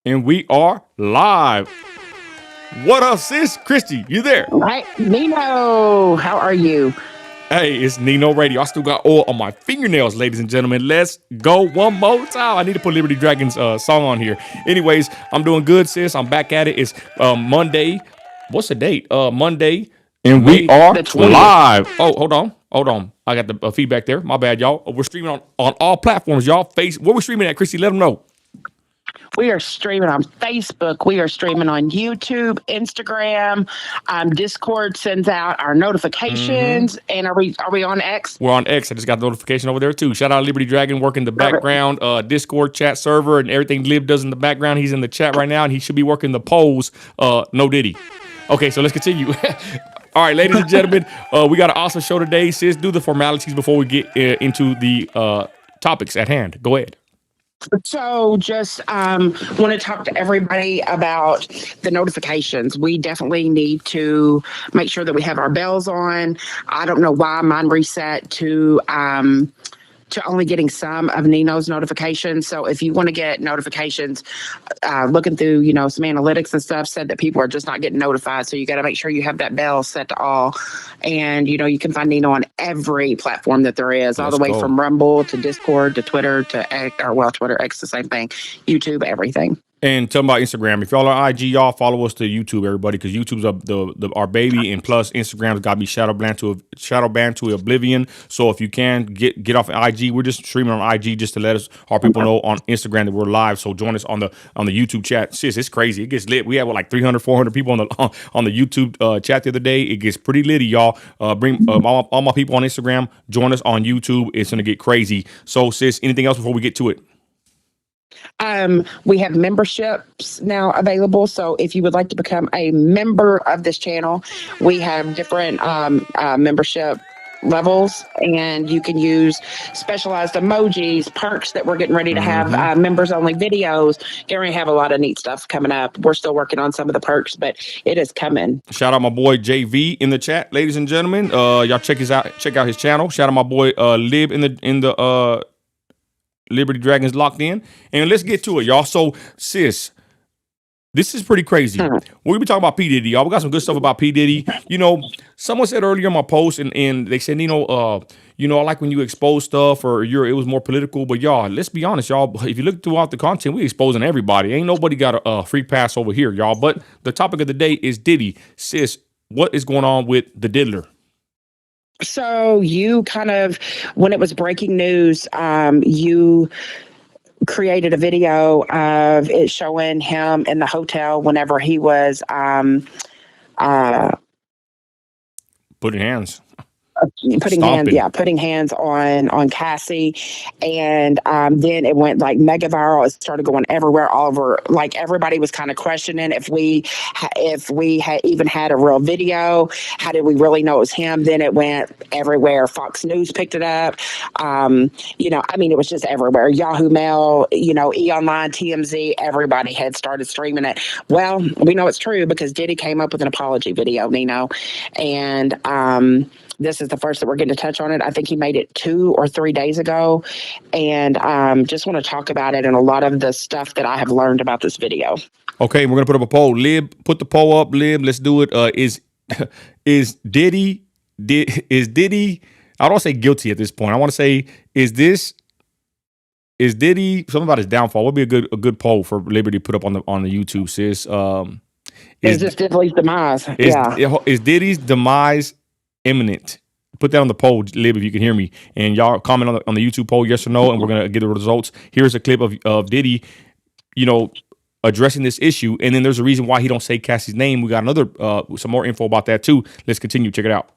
And we are live. What up, sis? Christi, you there? Right, Nino, how are you? Hey, it's Nino Radio. I still got oil on my fingernails, ladies and gentlemen. Let's go one more time. I need to put Liberty Dragon's song on here. Anyways, I'm doing good, sis. I'm back at it. It's Monday. What's the date? Monday. And we are live. Oh, hold on. I got the feedback there. My bad, y'all. We're streaming on all platforms, y'all. Where we streaming at, Christi? Let them know. We are streaming on Facebook. We are streaming on YouTube, Instagram. Discord sends out our notifications. And are we on X? We're on X. I just got the notification over there too. Shout out Liberty Dragon working the background Discord chat server and everything Lib does in the background. He's in the chat right now and he should be working the polls. No Diddy. Okay, so let's continue. All right, ladies and gentlemen, we got an awesome show today. Sis, do the formalities before we get into the topics at hand. Go ahead. So just want to talk to everybody about the notifications. We definitely need to make sure that we have our bells on. I don't know why mine reset to only getting some of Nino's notifications. So if you want to get notifications, looking through, some analytics and stuff said that people are just not getting notified. So you got to make sure you have that bell set to all. And, you can find Nino on every platform that there is, all the way from Rumble to Discord to Twitter to X, Twitter, X, the same thing, YouTube, everything. And tell them about Instagram. If y'all are IG, y'all follow us to YouTube, everybody, because YouTube's our baby, and plus Instagram's got to be shadow banned to oblivion. So if you can get off IG, we're just streaming on IG just to let our people know on Instagram that we're live. So join us on the YouTube chat. Sis, it's crazy. It gets lit. We have like 300, 400 people on the YouTube chat the other day. It gets pretty litty, y'all. Bring all my people on Instagram. Join us on YouTube. It's gonna get crazy. So sis, anything else before we get to it? We have memberships now available. So if you would like to become a member of this channel, we have different membership levels, and you can use specialized emojis, perks that we're getting ready to have, members only videos. Getting ready to have a lot of neat stuff coming up. We're still working on some of the perks, but it is coming. Shout out my boy JV in the chat, ladies and gentlemen. Y'all check out his channel. Shout out my boy Lib in the Liberty Dragons locked in, and let's get to it, y'all. So, sis, this is pretty crazy. We're gonna be talking about P Diddy, y'all. We got some good stuff about P Diddy. Someone said earlier in my post, and they said, I like when you expose stuff or it was more political. But y'all, let's be honest, y'all. If you look throughout the content, we exposing everybody. Ain't nobody got a free pass over here, y'all. But the topic of the day is Diddy. Sis, what is going on with the diddler? So you kind of, when it was breaking news, you created a video of it showing him in the hotel whenever he was putting hands on Cassie, and then it went like mega viral. It started going everywhere, all over. Like everybody was kind of questioning if we had even had a real video. How did we really know it was him? Then it went everywhere. Fox News picked it up. It was just everywhere. Yahoo Mail, E Online, TMZ, everybody had started streaming it. Well, we know it's true because Diddy came up with an apology video, Nino, and this is the first that we're getting to touch on it. I think he made it 2 or 3 days ago. And just want to talk about it and a lot of the stuff that I have learned about this video. Okay, we're going to put up a poll. Lib, put the poll up. Lib, let's do it. Is Diddy, I don't say guilty at this point. I want to say, is Diddy, something about his downfall? What would be a good poll for Liberty to put up on the YouTube, sis? Is this Diddy's demise? Is Diddy's demise imminent? Put that on the poll, Lib, if you can hear me, and y'all comment on the YouTube poll, yes or no, and we're gonna get the results. Here's a clip of Diddy, addressing this issue, and then there's a reason why he don't say Cassie's name. We got another some more info about that too. Let's continue. Check it out.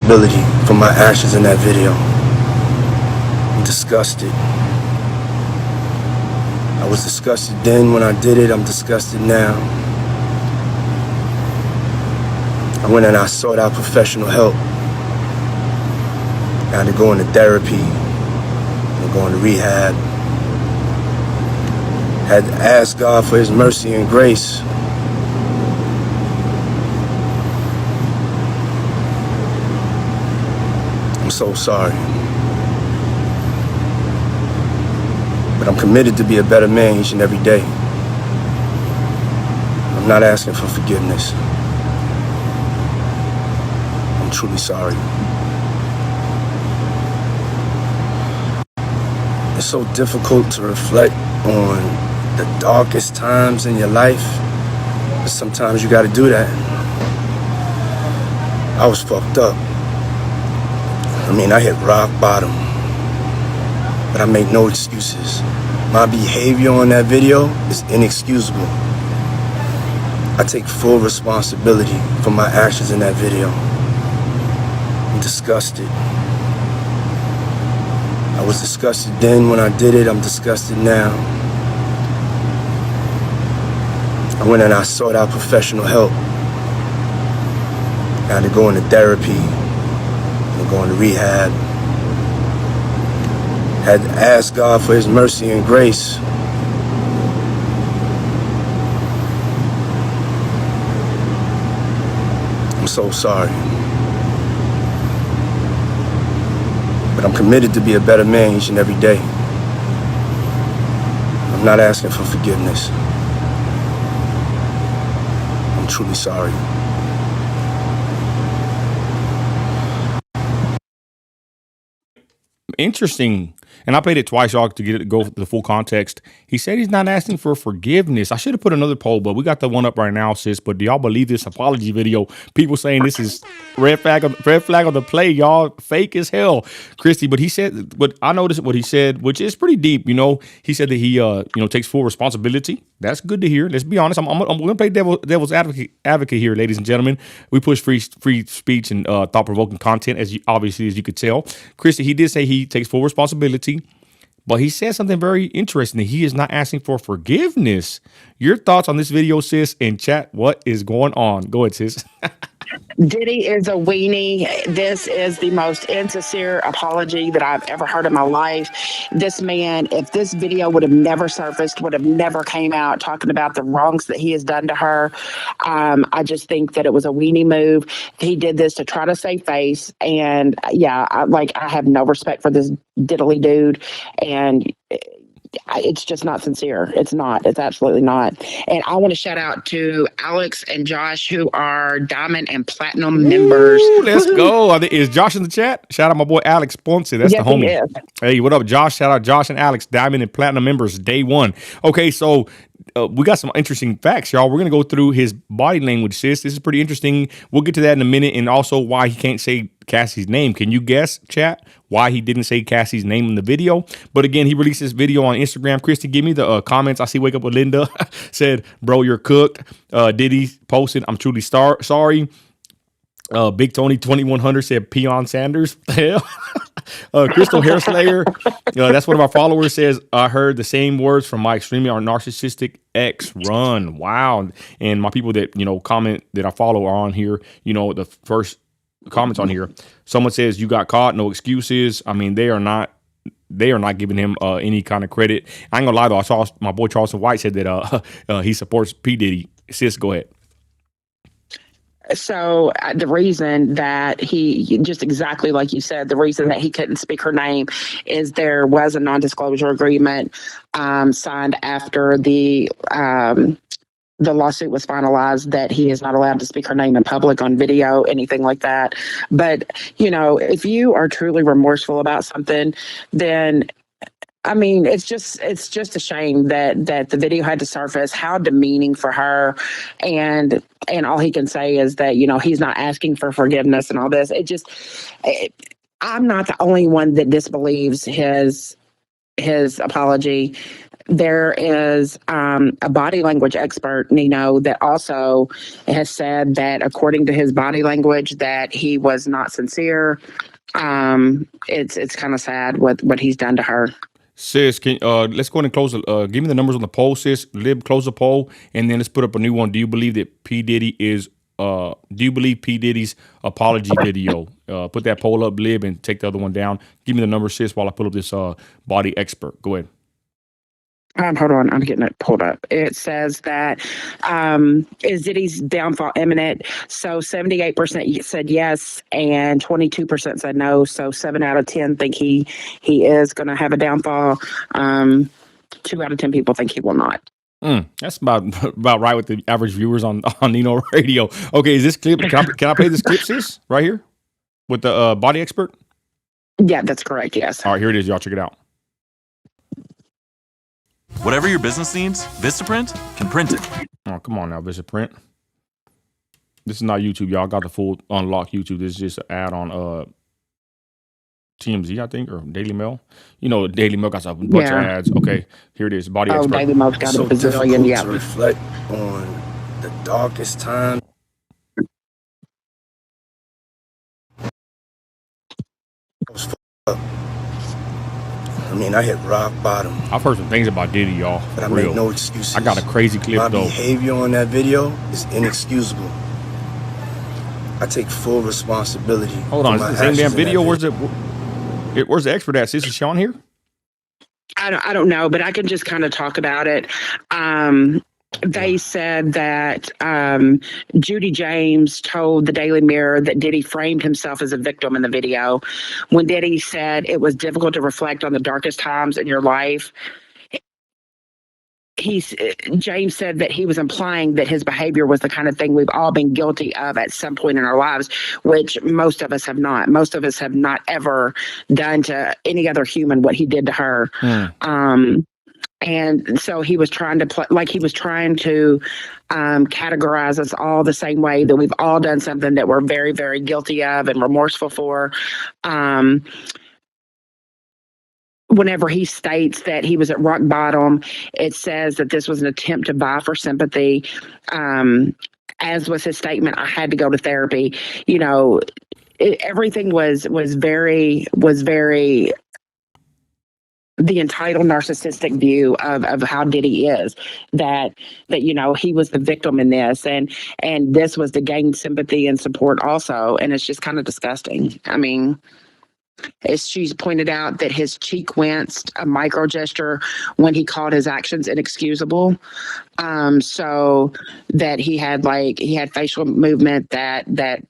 Ability for my actions in that video. I'm disgusted. I was disgusted then when I did it. I'm disgusted now. I went and I sought out professional help. I had to go into therapy, and go into rehab. Had to ask God for his mercy and grace. I'm so sorry. But But I'm committed to be a better man each and every day. I'm not asking for forgiveness. I'm truly sorry. It's so difficult to reflect on the darkest times in your life, but sometimes you gotta do that. I was fucked up. I mean, I hit rock bottom, but I make no excuses. My behavior on that video is inexcusable. I take full responsibility for my actions in that video. I'm disgusted. I was disgusted then when I did it. I'm disgusted now. I went and I sought out professional help. I had to go into therapy and go into rehab. Had to ask God for his mercy and grace. I'm so sorry. But I'm committed to be a better man each and every day. I'm not asking for forgiveness. I'm truly sorry. Interesting. And I played it twice, y'all, to get it go the full context. He said he's not asking for forgiveness. I should have put another poll, but we got the one up right now, sis. But do y'all believe this apology video? People saying this is red flag on the play, y'all. Fake as hell, Christi. But he said, but I noticed what he said, which is pretty deep. You know, he said that he takes full responsibility. That's good to hear. Let's be honest. I'm going to play devil's advocate here, ladies and gentlemen. We push free speech and thought provoking content, as you could tell. Christi, he did say he takes full responsibility, but he said something very interesting, that he is not asking for forgiveness. Your thoughts on this video, sis, in chat? What is going on? Go ahead, sis. Diddy is a weenie. This is the most insincere apology that I've ever heard in my life. This man, if this video would have never surfaced, would have never came out talking about the wrongs that he has done to her, I just think that it was a weenie move. He did this to try to save face. And yeah, I have no respect for this diddly dude. And it's just not sincere. It's not. It's absolutely not. And I want to shout out to Alex and Josh, who are Diamond and Platinum members. Let's go. Is Josh in the chat? Shout out my boy Alex Ponce. That's yes, the homie. Hey, what up, Josh? Shout out Josh and Alex, Diamond and Platinum members, day one. Okay, so we got some interesting facts, y'all. We're going to go through his body language, sis. This is pretty interesting. We'll get to that in a minute, and also why he can't say Cassie's name. Can you guess, chat, why he didn't say Cassie's name in the video? But again, he released this video on Instagram. Christi, give me the comments. I see Wake Up with Linda said, bro, you're cooked. Diddy posted, I'm truly sorry. Big Tony 2100 said Peon Sanders. Hell. Crystal Hairslayer, that's one of our followers, says, I heard the same words from my extremely narcissistic ex. Run. Wow. And my people that, comment that I follow are on here. The first comments on here. Someone says, you got caught, no excuses. I mean, they are not giving him any kind of credit. I ain't gonna lie though, I saw my boy Charleston White said that he supports P Diddy. Sis, go ahead. So the reason that he, just exactly like you said, the reason that he couldn't speak her name is there was a non-disclosure agreement signed after the lawsuit was finalized, that he is not allowed to speak her name in public on video, anything like that. But, if you are truly remorseful about something, then I mean, it's just a shame that the video had to surface. How demeaning for her, and all he can say is that he's not asking for forgiveness and all this. I'm not the only one that disbelieves his apology. There is a body language expert, Nino, that also has said that according to his body language, that he was not sincere. It's kind of sad what he's done to her. Sis, let's go ahead and close. Give me the numbers on the poll, sis. Lib, close the poll, and then let's put up a new one. Do you believe that P Diddy is? Do you believe P Diddy's apology video? Put that poll up, Lib, and take the other one down. Give me the number, sis, while I pull up this body expert. Go ahead. Hold on, I'm getting it pulled up. It says that is Diddy's downfall imminent? So 78% said yes, and 22% said no. So 7 out of 10 think he is going to have a downfall. 2 out of 10 people think he will not. That's about right with the average viewers on Nino Radio. Okay, is this clip? Can I play this clip, sis? Right here with the body expert. Yeah, that's correct. Yes. All right, here it is. Y'all check it out. Whatever your business needs, Vistaprint can print it. Oh, come on now, Vistaprint. This is not YouTube, y'all. I got the full unlocked YouTube. This is just an ad on TMZ, I think, or Daily Mail. You know, Daily Mail got a bunch of ads. Okay, here it is. Body expert. Daily Mail's got So a bazillion. difficult Yeah. to reflect on the darkest time. I was fucked up. I mean, I hit rock bottom, I've heard some things about Diddy, y'all. but I For make real. no excuses. I got a crazy clip My though. behavior on that video is inexcusable. I take full responsibility. Hold on, for is my the same damn actions in that video? Where's the expert at? Sis, is she on here? I don't know, but I can just kind of talk about it. They said that Judy James told the Daily Mirror that Diddy framed himself as a victim in the video. When Diddy said it was difficult to reflect on the darkest times in your life, James said that he was implying that his behavior was the kind of thing we've all been guilty of at some point in our lives, which most of us have not. Most of us have not ever done to any other human what he did to her. And so he was trying to categorize us all the same way, that we've all done something that we're very, very guilty of and remorseful for. Whenever he states that he was at rock bottom, it says that this was an attempt to vie for sympathy. As was his statement, I had to go to therapy. You know, everything was very the entitled narcissistic view of how Diddy is, that you know, he was the victim in this, and this was to gain sympathy and support also, and it's just kind of disgusting. I mean, she's pointed out that his cheek winced, a micro gesture, when he called his actions inexcusable. So that he had facial movement that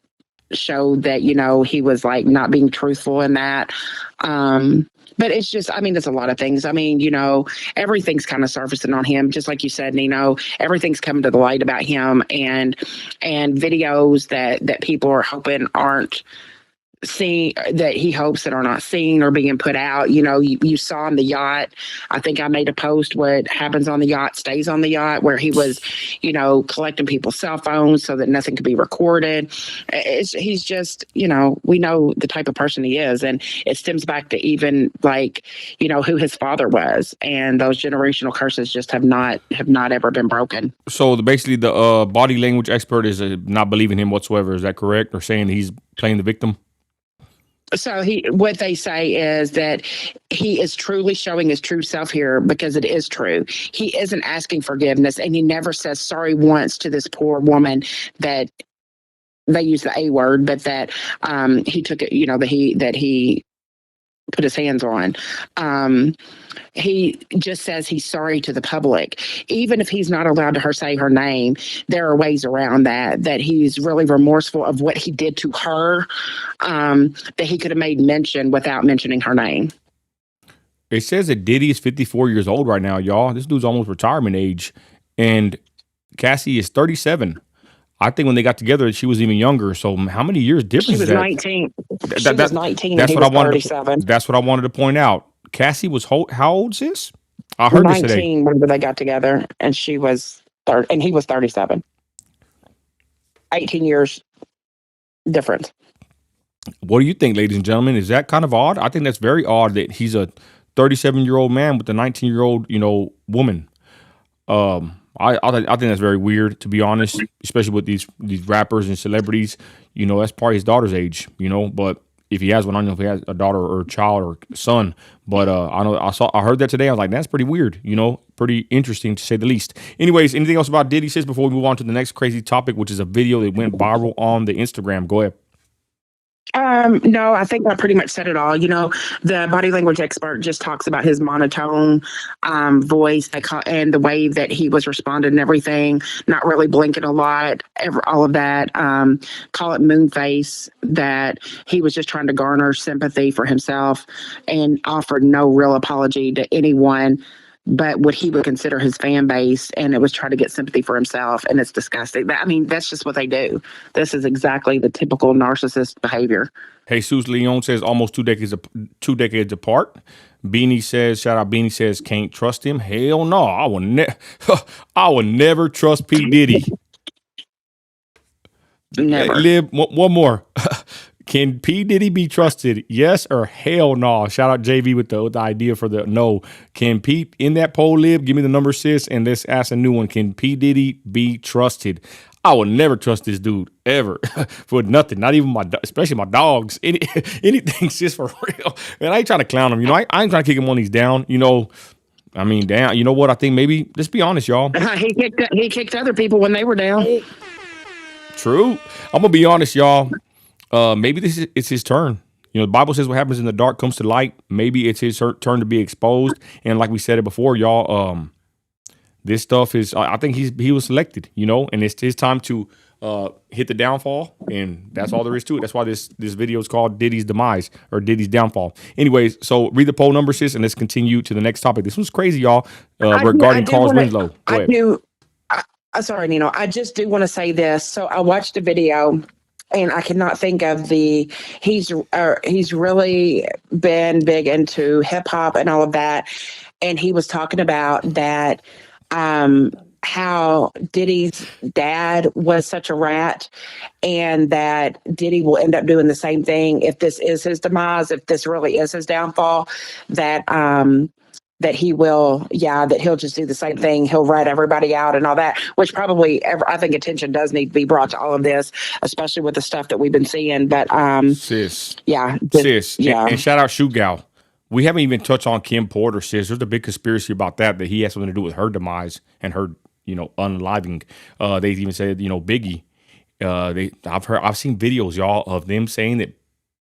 showed that, you know, he was like not being truthful in that. But it's just, I mean, there's a lot of things. I mean, you know, everything's kind of surfacing on him, just like you said, Nino. Everything's coming to the light about him, and videos that people are hoping aren't seen, that he hopes that are not seen or being put out. You know, you saw on the yacht, I think I made a post, what happens on the yacht stays on the yacht, where he was, you know, collecting people's cell phones so that nothing could be recorded. He's just, you know, we know the type of person he is, and it stems back to even like, you know, who his father was, and those generational curses just have not ever been broken. So basically the body language expert is not believing him whatsoever. Is that correct? Or saying he's playing the victim? So what they say is that he is truly showing his true self here, because it is true. He isn't asking forgiveness, and he never says sorry once to this poor woman that they use the A word, but that he took it, you know, that he put his hands on. He just says he's sorry to the public. Even if he's not allowed to say her name, there are ways around that he's really remorseful of what he did to her, that he could have made mention without mentioning her name. It says that Diddy is 54 years old right now, y'all. This dude's almost retirement age. And Cassie is 37. I think when they got together, she was even younger. So how many years difference She was is that? 19. She was 19 and That's he what was I wanted 37. That's what I wanted to point out. Cassie was how old, sis? I heard 19 this today. whenever they got together, and she was and he was 37. 18 years difference. What do you think, ladies and gentlemen? Is that kind of odd? I think that's very odd that he's a 37-year-old man with a 19-year-old, you know, woman. I think that's very weird, to be honest, especially with these rappers and celebrities. You know, that's probably his daughter's age, you know, but if he has one, I don't know if he has a daughter or a child or son, but I heard that today. I was like, that's pretty weird, you know, pretty interesting to say the least. Anyways, anything else about Diddy, sis, before we move on to the next crazy topic, which is a video that went viral on the Instagram? Go ahead. No, I think I pretty much said it all. You know, the body language expert just talks about his monotone voice and the way that he was responding and everything, not really blinking a lot, all of that. Call it moon face, that he was just trying to garner sympathy for himself and offered no real apology to anyone but what he would consider his fan base, and it was trying to get sympathy for himself, and it's disgusting. I mean, that's just what they do. This is exactly the typical narcissist behavior. Jesus Leon says almost 2 decades apart. Beanie says, shout out Beanie says, can't trust him. Hell no, I will never trust P Diddy. Never. Hey, Lib, one more. Can P Diddy be trusted? Yes or hell no? Shout out JV with the idea for the no. Can P in that poll, Lib? Give me the number, sis, and let's ask a new one. Can P Diddy be trusted? I will never trust this dude ever for nothing. Not even especially my dogs. Anything, sis, for real. And I ain't trying to clown him. You know, I ain't trying to kick him when he's down. You know, I mean, down. You know what? I think maybe let's be honest, y'all. He kicked other people when they were down. True. I'm gonna be honest, y'all. Maybe it's his turn. You know, the Bible says what happens in the dark comes to light. Maybe it's his turn to be exposed. And like we said it before, y'all, this stuff is, I think he was selected, you know, and it's his time to hit the downfall. And that's all there is to it. That's why this video is called Diddy's Demise or Diddy's Downfall. Anyways, so read the poll number, sis, and let's continue to the next topic. This was crazy, y'all, regarding Carl's Winslow. Go ahead. Sorry, Nino. I just do want to say this. So I watched a video, and I cannot think of he's really been big into hip hop and all of that. And he was talking about that, how Diddy's dad was such a rat, and that Diddy will end up doing the same thing if this is his demise, if this really is his downfall, that he will, that he'll just do the same thing. He'll rat everybody out and all that, which probably, I think attention does need to be brought to all of this, especially with the stuff that we've been seeing. But sis, sis, and shout out Shoe Gal. We haven't even touched on Kim Porter, sis. There's a big conspiracy about that he has something to do with her demise and her, you know, unaliving. They even said, you know, Biggie. I've seen videos, y'all, of them saying that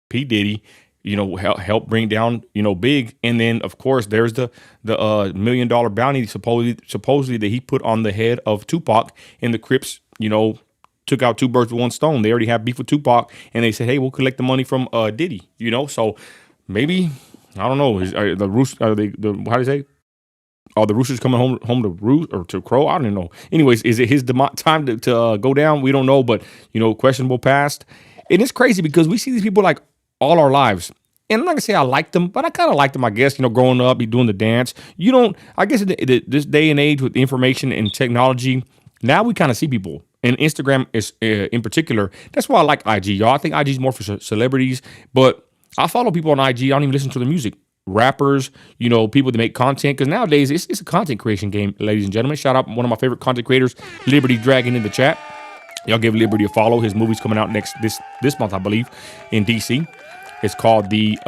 P Diddy, you know, help bring down, you know, Big. And then, of course, there's the $1 million bounty supposedly that he put on the head of Tupac, and the Crips, you know, took out two birds with one stone. They already have beef with Tupac, and they said, hey, we'll collect the money from Diddy, you know. So maybe, I don't know, the roost, how do you say? Oh, the Roosters coming home to roost or to crow? I don't know. Anyways, is it his time to go down? We don't know, but, you know, questionable past. And it's crazy because we see these people like all our lives. And I'm not gonna say I like them, but I kind of like them, I guess, you know, growing up, be doing the dance. You don't, I guess in this day and age with information and technology, now we kind of see people. And Instagram is in particular. That's why I like IG, y'all. I think IG is more for celebrities, but I follow people on IG. I don't even listen to their music. Rappers, you know, people that make content, because nowadays it's a content creation game, ladies and gentlemen. Shout out one of my favorite content creators, Liberty Dragon, in the chat. Y'all give Liberty a follow. His movie's coming out this month, I believe, in DC. It's called The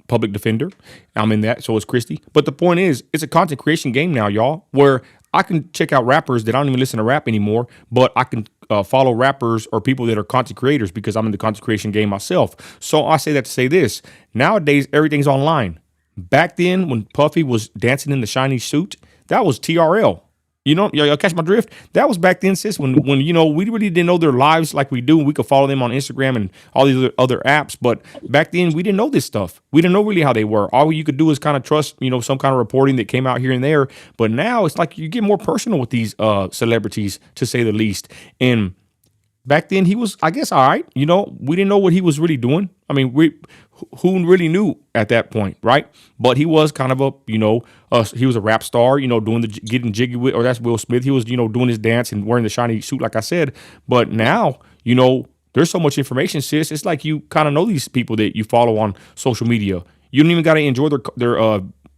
Public Defender. I'm in that, so is Christi. But the point is, it's a content creation game now, y'all, where I can check out rappers that I don't even listen to rap anymore, but I can follow rappers or people that are content creators because I'm in the content creation game myself. So I say that to say this. Nowadays, everything's online. Back then, when Puffy was dancing in the shiny suit, that was TRL. You know, y'all catch my drift? That was back then, sis, when you know, we really didn't know their lives like we do. We could follow them on Instagram and all these other apps. But back then, we didn't know this stuff. We didn't know really how they were. All you could do is kind of trust, you know, some kind of reporting that came out here and there. But now it's like you get more personal with these celebrities, to say the least. And back then, he was, I guess, all right. You know, we didn't know what he was really doing. I mean, who really knew at that point, right? But he was kind of a, you know, he was a rap star, you know, getting jiggy with, or that's Will Smith. He was, you know, doing his dance and wearing the shiny suit, like I said. But now, you know, there's so much information, sis. It's like you kind of know these people that you follow on social media. You don't even got to enjoy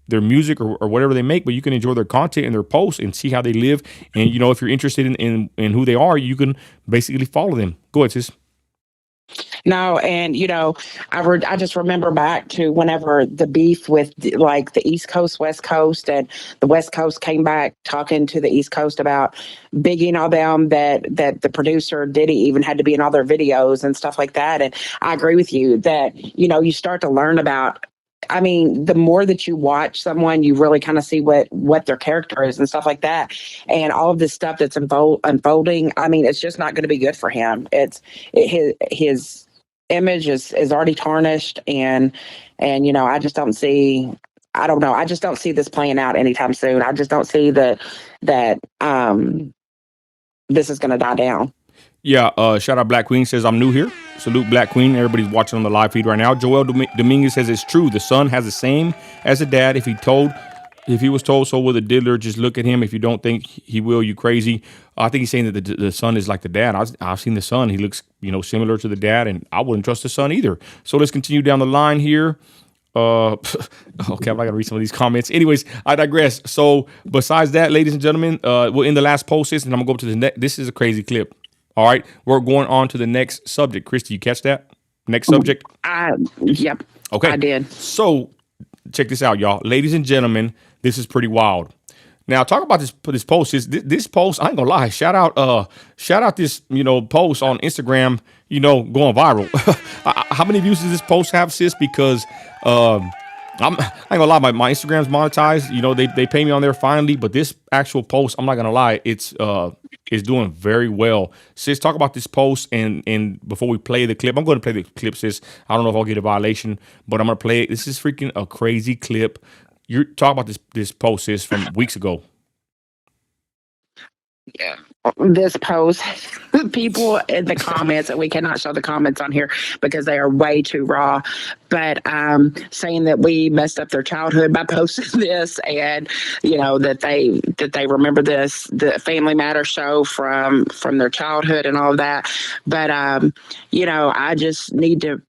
their music or whatever they make, but you can enjoy their content and their posts and see how they live. And, you know, if you're interested in who they are, you can basically follow them. Go ahead, sis. No, and you know, I just remember back to whenever the beef with like the East Coast, West Coast, and the West Coast came back talking to the East Coast about Biggie and all them, that the producer Diddy even had to be in all their videos and stuff like that. And I agree with you that, you know, you start to learn about, I mean, the more that you watch someone, you really kind of see what their character is and stuff like that. And all of this stuff that's unfolding, I mean, it's just not going to be good for him. His image is already tarnished, and you know, I just don't see I don't know. I just don't see this playing out anytime soon. I just don't see that this is going to die down. Yeah, shout out Black Queen says, I'm new here. Salute Black Queen. Everybody's watching on the live feed right now. Joel Dominguez says it's true. The son has the same as the dad. If he was told so with a diddler, just look at him. If you don't think he will, you crazy. I think he's saying that the son is like the dad. I've seen the son. He looks, similar to the dad, and I wouldn't trust the son either. So let's continue down the line here. Okay, I'm not gonna read some of these comments. Anyways, I digress. So besides that, ladies and gentlemen, we're in the last post, and I'm gonna go up to the next. This is a crazy clip. All right, we're going on to the next subject. Christi, you catch that? Next subject? Yep. Okay. I did. So check this out, y'all. Ladies and gentlemen, this is pretty wild. Now, talk about this post. This post, I ain't gonna lie. Shout out this, post on Instagram, going viral. How many views does this post have, sis? Because I ain't gonna lie, my Instagram's monetized. They pay me on there finally, but this actual post, I'm not gonna lie, it's doing very well. Sis, talk about this post, and before we play the clip, I'm going to play the clip, sis. I don't know if I'll get a violation, but I'm gonna play it. This is freaking a crazy clip. You're talking about this post, sis, from weeks ago. Yeah. This post, people in the comments, and we cannot show the comments on here because they are way too raw, but saying that we messed up their childhood by posting this, and that they remember the Family Matters show from their childhood and all of that. But I just need to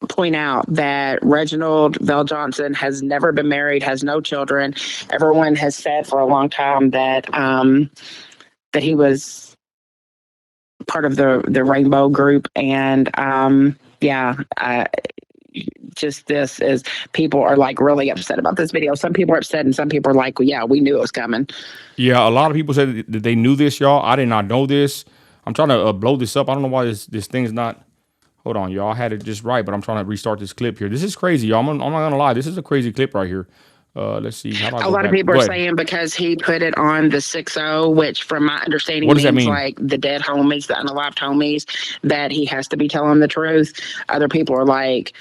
point out that Reginald Vell Johnson has never been married, has no children. Everyone has said for a long time that he was part of the Rainbow Group, and just this is, people are really upset about this video. Some people are upset, and some people are like, well, yeah, we knew it was coming. Yeah, a lot of people said that they knew this, y'all. I did not know this. I'm trying to blow this up. I don't know why this thing's not. Hold on, y'all. I had it just right, but I'm trying to restart this clip here. This is crazy, y'all. I'm not gonna lie. This is a crazy clip right here. Let's see. A lot of people are saying because he put it on the 6-0, which from my understanding means like the dead homies, the unalived homies, that he has to be telling the truth. Other people are like,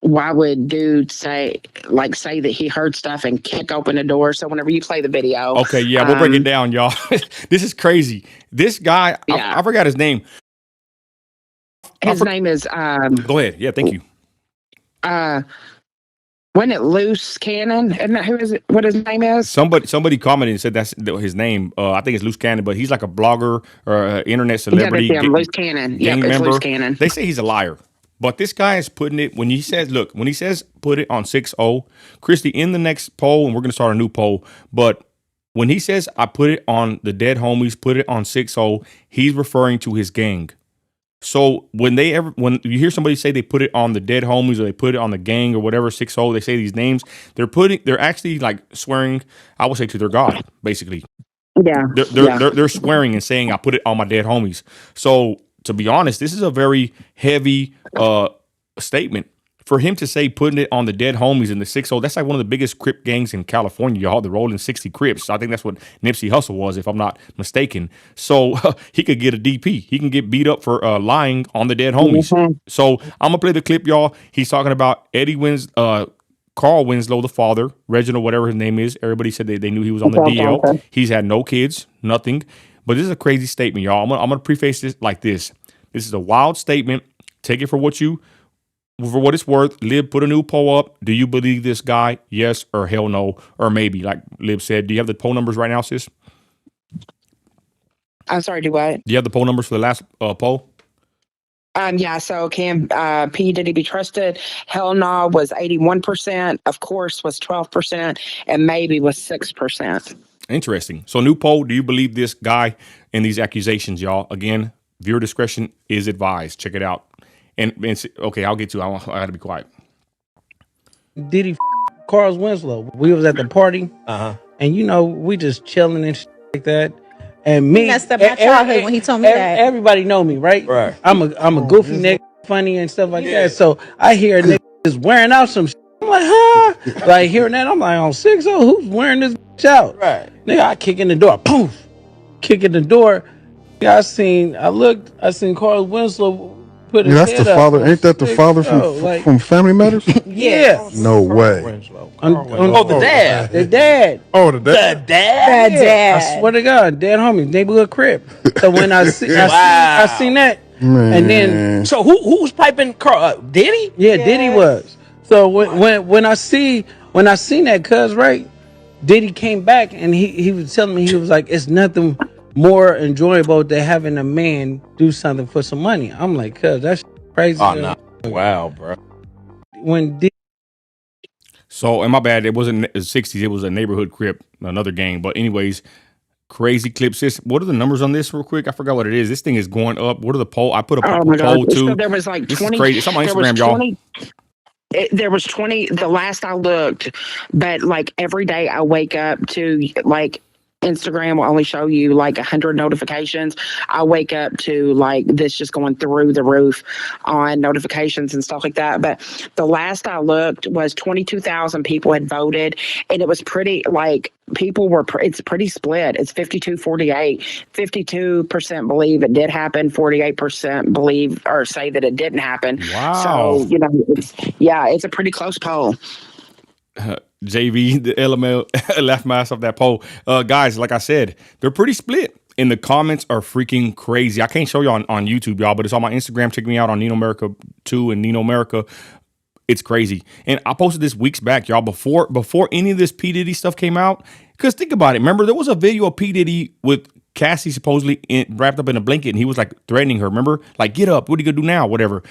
why would dude say that he heard stuff and kick open the door? So whenever you play the video. Okay, yeah, we'll break it down, y'all. This is crazy. This guy, yeah. I forgot his name. His name is go ahead. Yeah, thank you. Wasn't it Loose Cannon? Isn't that what his name is? Somebody commented and said that's his name. I think it's Loose Cannon, but he's like a blogger or an internet celebrity. Yeah, Loose Cannon. Yeah, it's Loose Cannon. They say he's a liar. But this guy is putting it, when he says put it on 6-0, Christi, in the next poll, and we're going to start a new poll, but when he says I put it on the dead homies, put it on 6-0, he's referring to his gang. So when you hear somebody say they put it on the dead homies or they put it on the gang or whatever, 6-0, they say these names, they're actually swearing, I would say, to their God, basically. Yeah. They're swearing and saying I put it on my dead homies. So to be honest, this is a very heavy statement. For him to say putting it on the dead homies in the 6-0, that's like one of the biggest Crip gangs in California, y'all. The Rolling 60 Crips. I think that's what Nipsey Hussle was, if I'm not mistaken. So he could get a DP. He can get beat up for lying on the dead homies. Mm-hmm. So I'm going to play the clip, y'all. He's talking about Carl Winslow, the father, Reginald, whatever his name is. Everybody said they knew he was on the DL. Okay. He's had no kids, nothing. But this is a crazy statement, y'all. I'm going to preface this like this. This is a wild statement. Take it for what it's worth. Lib, put a new poll up. Do you believe this guy? Yes or hell no, or maybe, like Lib said. Do you have the poll numbers right now, sis? I'm sorry, do what? Do you have the poll numbers for the last poll? Yeah, so can P Diddy be trusted? Hell no was 81%, of course was 12%, and maybe was 6%. Interesting. So new poll, do you believe this guy and these accusations, y'all? Again, viewer discretion is advised. Check it out. And okay, I'll get to it. I got to be quiet. Diddy Carl Winslow. We was at the party, and we just chilling and shit like that. And me, messed up my childhood when he told me that. Everybody know me, right? Right. I'm a goofy nigga, funny and stuff like that. So I hear a nigga just wearing out some shit. I'm like, huh? Like hearing that, I'm like, on 6-0, who's wearing this bitch out? Right. Nigga, I kick in the door, poof, kick in the door. I seen Carl Winslow put his That's head the up. father. Ain't that the Like, father yo, like, from Family Matters? yeah. No way. Oh, the dad. The dad. Oh, the The dad. dad? The Yeah, I dad. swear to God, dead homies, neighborhood crib. So when I seen that, Man. and then So who was piping Carl? Diddy? yeah, Diddy was. So when I seen that, cuz right, Diddy came back and he was telling me, he was like, it's nothing more enjoyable than having a man do something for some money. I'm like, cuz that's crazy. Oh no! Wow, bro. When Diddy, So, and my bad, it wasn't the 60s. It was a neighborhood crip, another gang. But anyways, crazy clip, sis. What are the numbers on this real quick? I forgot what it is. This thing is going up. What are the poll? I put a Oh my poll God. So too. there was like This 20. is crazy. It's on my There was Instagram, y'all. 20. There was 20 the last I looked, but like every day I wake up to like Instagram will only show you like 100 notifications. I wake up to like this just going through the roof on notifications and stuff like that. But the last I looked was 22,000 people had voted, and it was pretty like people were it's pretty split. It's 52-48. 52% believe it did happen, 48% believe or say that it didn't happen. Wow. So it's a pretty close poll. JV, the LML left my ass off that poll. Guys, like I said, they're pretty split. And the comments are freaking crazy. I can't show you on YouTube, y'all, but it's on my Instagram. Check me out on Nino America 2 and Nino America. It's crazy. And I posted this weeks back, y'all, before any of this P Diddy stuff came out. Because think about it. Remember, there was a video of P Diddy with Cassie supposedly wrapped up in a blanket, and he was like threatening her. Remember? Like, get up. What are you going to do now? Whatever.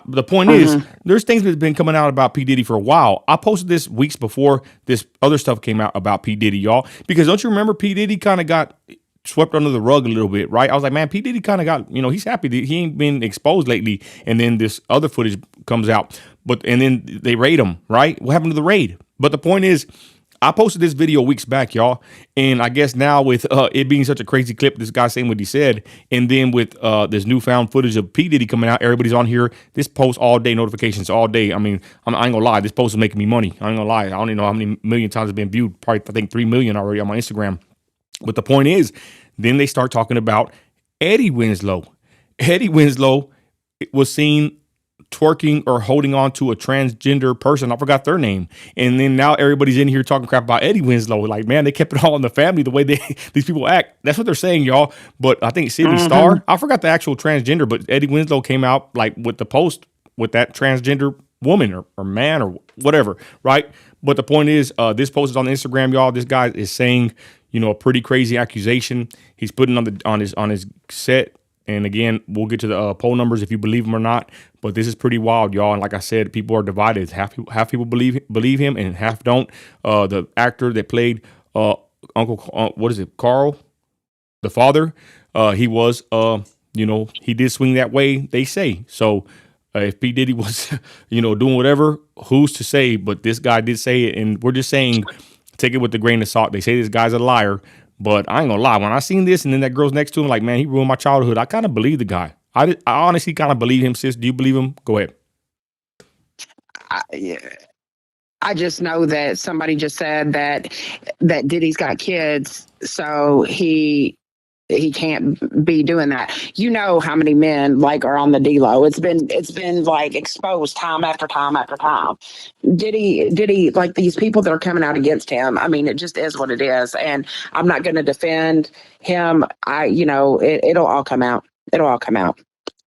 The point is, there's things that's been coming out about P Diddy for a while. I posted this weeks before this other stuff came out about P Diddy, y'all. Because don't you remember P Diddy kind of got swept under the rug a little bit, right? I was like, man, P Diddy kind of got, he's happy that he ain't been exposed lately. And then this other footage comes out, and then they raid him, right? What happened to the raid? But the point is, I posted this video weeks back, y'all, and I guess now with it being such a crazy clip, this guy saying what he said, and then with this newfound footage of P Diddy coming out, everybody's on here. This post all day, notifications all day. I mean, I ain't gonna lie, this post is making me money. I ain't gonna lie. I don't even know how many million times it's been viewed. Probably, I think 3 million already on my Instagram. But the point is, then they start talking about Eddie Winslow. Eddie Winslow was seen twerking or holding on to a transgender person. I forgot their name. And then now everybody's in here talking crap about Eddie Winslow. Like, man, they kept it all in the family, the way these people act. That's what they're saying, y'all. But I think City Star, I forgot the actual transgender, but Eddie Winslow came out like with the post with that transgender woman or man or whatever, right? But the point is, this post is on Instagram, y'all. This guy is saying, a pretty crazy accusation. He's putting on his set. And again, we'll get to the poll numbers if you believe him or not. But this is pretty wild, y'all. And like I said, people are divided. Half people believe him and half don't. The actor that played Carl, the father, he was, he did swing that way, they say. So if P Diddy was, doing whatever, who's to say? But this guy did say it. And we're just saying, take it with a grain of salt. They say this guy's a liar. But I ain't gonna lie, when I seen this and then that girl's next to him, like, man, he ruined my childhood, I kind of believe the guy. I honestly kind of believe him, sis. Do you believe him? Go ahead. I just know that somebody just said that Diddy's got kids, so he can't be doing that. You know how many men like are on the D-Lo. It's been like exposed time after time after time. Diddy, like these people that are coming out against him. I mean, it just is what it is. And I'm not going to defend him. It'll all come out. It'll all come out.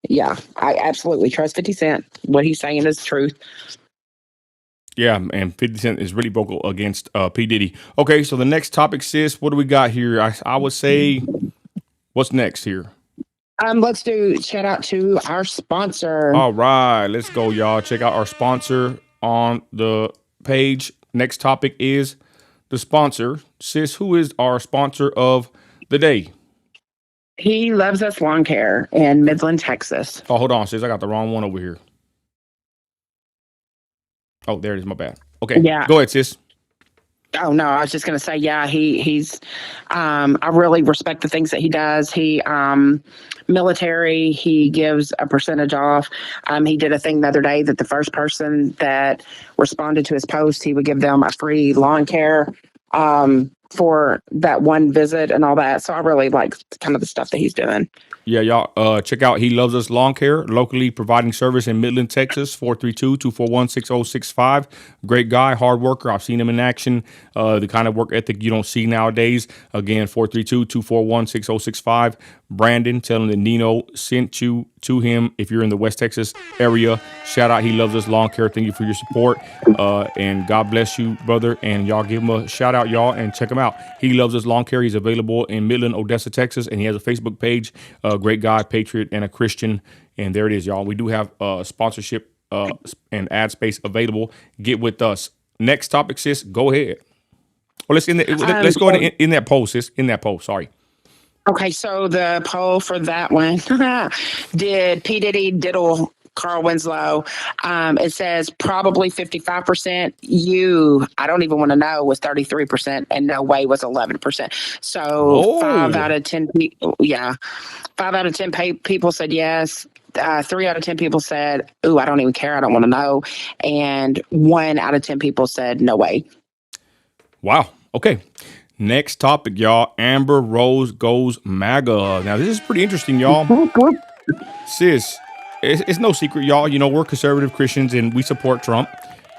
Yeah, I absolutely trust 50 Cent. What he's saying is truth. Yeah, and 50 Cent is really vocal against P. Diddy. Okay, so the next topic, sis, what do we got here? I would say, what's next here? Let's do shout out to our sponsor. All right, let's go, y'all. Check out our sponsor on the page. Next topic is the sponsor. Sis, who is our sponsor of the day? He Loves Us Lawn Care in Midland, Texas. Oh, hold on, sis. I got the wrong one over here. Oh, there it is. My bad. Okay. Yeah. Go ahead, sis. Oh no, I was just gonna say, yeah, he's I really respect the things that he does. He military, he gives a percentage off. He did a thing the other day that the first person that responded to his post, he would give them a free lawn care for that one visit and all that. So I really like kind of the stuff that he's doing. Yeah, y'all check out He Loves Us Lawn Care, locally providing service in Midland, Texas, 432-241-6065. Great guy, hard worker. I've seen him in action, the kind of work ethic you don't see nowadays. Again, 432-241-6065. Brandon, tell him that Nino sent you to him if you're in the West Texas area. Shout out He Loves Us Lawn Care. Thank you for your support, and God bless you, brother. And y'all give him a shout out, y'all, and check him out. He Loves Us Lawn Care. He's available in Midland, Odessa, Texas, and he has a Facebook page. Great guy, Patriot, and a Christian. And there it is, y'all. We do have sponsorship and ad space available. Get with us. Next topic, sis. Go ahead. Well, let's go in that post, sis. In that post, sorry. Okay, so the poll for that one, did P Diddy diddle Carl Winslow? It says probably 55%. I don't even want to know, was 33%, and no way was 11%. So 5 out of 10 people, 5 out of 10 people said yes. 3 out of 10 people said, "Ooh, I don't even care. I don't want to know," and 1 out of 10 people said, "No way." Wow. Okay. Next topic, y'all. Amber Rose goes MAGA. Now, this is pretty interesting, y'all. Sis, it's no secret, y'all. You know, we're conservative Christians and we support Trump.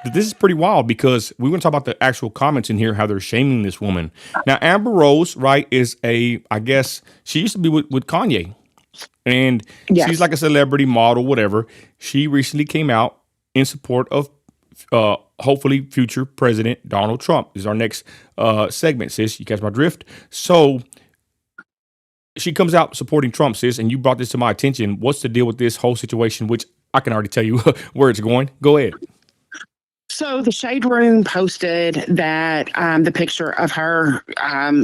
But this is pretty wild because we're going to talk about the actual comments in here, how they're shaming this woman. Now, Amber Rose, right, is I guess, she used to be with Kanye. And she's like a celebrity model, whatever. She recently came out in support of hopefully future President Donald Trump. This is our next segment, sis. You catch my drift? So she comes out supporting Trump, sis, and you brought this to my attention. What's the deal with this whole situation, which I can already tell you where it's going? Go ahead. So the Shade Room posted that the picture of her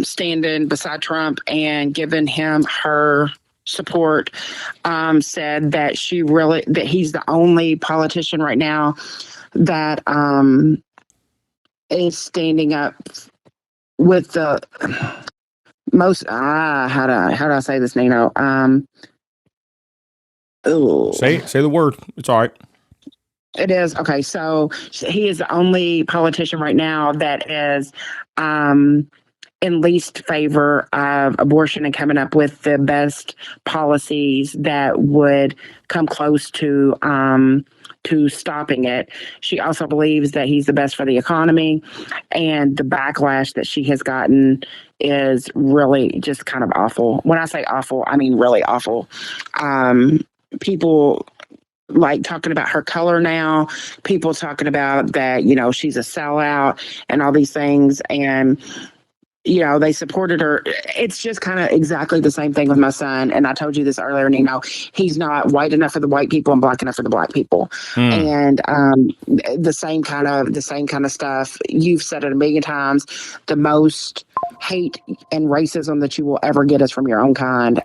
standing beside Trump and giving him her support, said that that he's the only politician right now that is standing up with the most how do I say this, Nino? Say the word. It's all right. It is. Okay, so he is the only politician right now that is in least favor of abortion and coming up with the best policies that would come close to stopping it. She also believes that he's the best for the economy, and the backlash that she has gotten is really just kind of awful. When I say awful, I mean really awful. People like talking about her color now, people talking about that, she's a sellout and all these things. And they supported her. It's just kind of exactly the same thing with my son. And I told you this earlier, he's not white enough for the white people and black enough for the black people. And the same kind of stuff. You've said it a million times. The most hate and racism that you will ever get is from your own kind.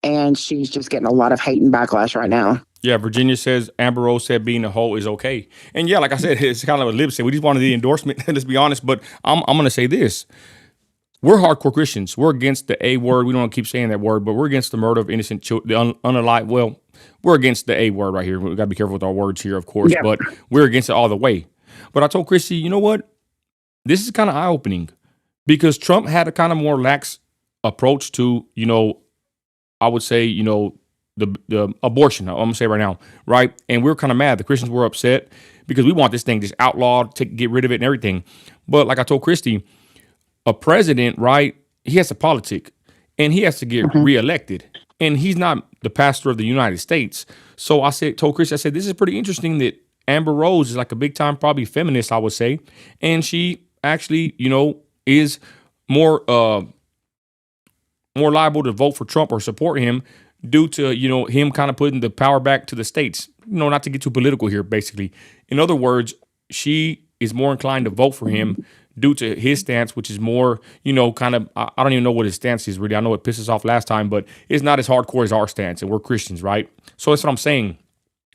And she's just getting a lot of hate and backlash right now. Yeah, Virginia says Amber Rose said being a hoe is okay. And yeah, like I said, it's kind of a lip sync. We just wanted the endorsement, let's be honest. But I'm going to say this. We're hardcore Christians. We're against the A word. We don't want to keep saying that word, but we're against the murder of innocent children, well, we're against the A word right here. We've got to be careful with our words here, of course, but we're against it all the way. But I told Christi, you know what? This is kind of eye-opening because Trump had a kind of more lax approach to, I would say, the abortion, I'm going to say right now, right? And we're kind of mad. The Christians were upset because we want this thing just outlawed, to get rid of it and everything. But like I told Christi, a president, right, he has to politic and he has to get reelected. And he's not the pastor of the United States. So told Christi, I said, this is pretty interesting that Amber Rose is like a big time, probably feminist, I would say. And she actually, is more liable to vote for Trump or support him due to, him kind of putting the power back to the states. Not to get too political here, basically. In other words, she is more inclined to vote for him due to his stance, which is more, kind of, I don't even know what his stance is really. I know it pissed us off last time, but it's not as hardcore as our stance, and we're Christians, right? So that's what I'm saying.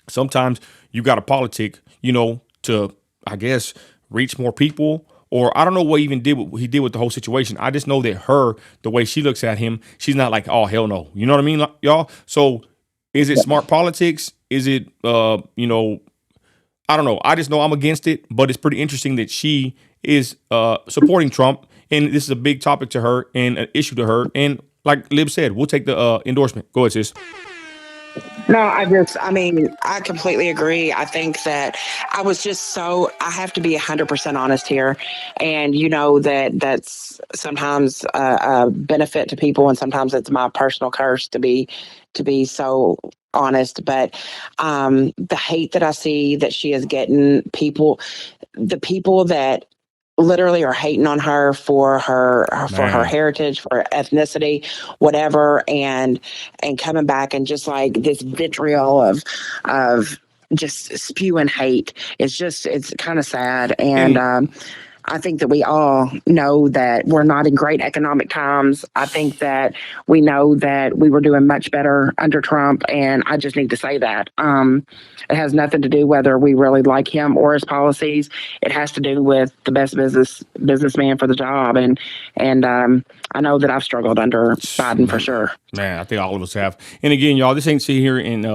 Sometimes you got to politic, to, I guess, reach more people. Or I don't know what he did with the whole situation. I just know that the way she looks at him, she's not like, oh, hell no. You know what I mean, y'all? So is it smart politics? Is it, I don't know. I just know I'm against it. But it's pretty interesting that she is supporting Trump, and this is a big topic to her and an issue to her. And like Lib said, we'll take the endorsement. Go ahead, sis. No, I mean, I completely agree. I think that I have to be 100% honest here. And you know that's sometimes a benefit to people, and sometimes it's my personal curse to be so honest. But the hate that I see that she is getting, the people that literally are hating on her for her Man. heritage, for her ethnicity, whatever, and coming back and just like this vitriol of just spewing hate. It's kind of sad. And I think that we all know that we're not in great economic times. I think that we know that we were doing much better under Trump, and I just need to say that. It has nothing to do whether we really like him or his policies. It has to do with the best businessman for the job, and I know that I've struggled under Biden for sure. Man, I think all of us have. And again, y'all, this ain't sitting here and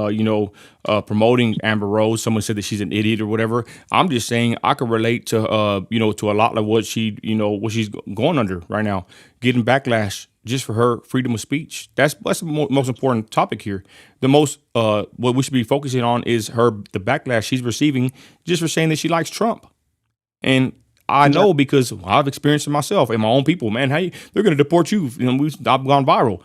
promoting Amber Rose. Someone said that she's an idiot or whatever. I'm just saying I can relate to to a lot of what she's going under right now, getting backlash just for her freedom of speech. That's the most important topic here. The most what we should be focusing on is the backlash she's receiving just for saying that she likes Trump. And I know because I've experienced it myself and my own people. Man, they're going to deport you. I've gone viral.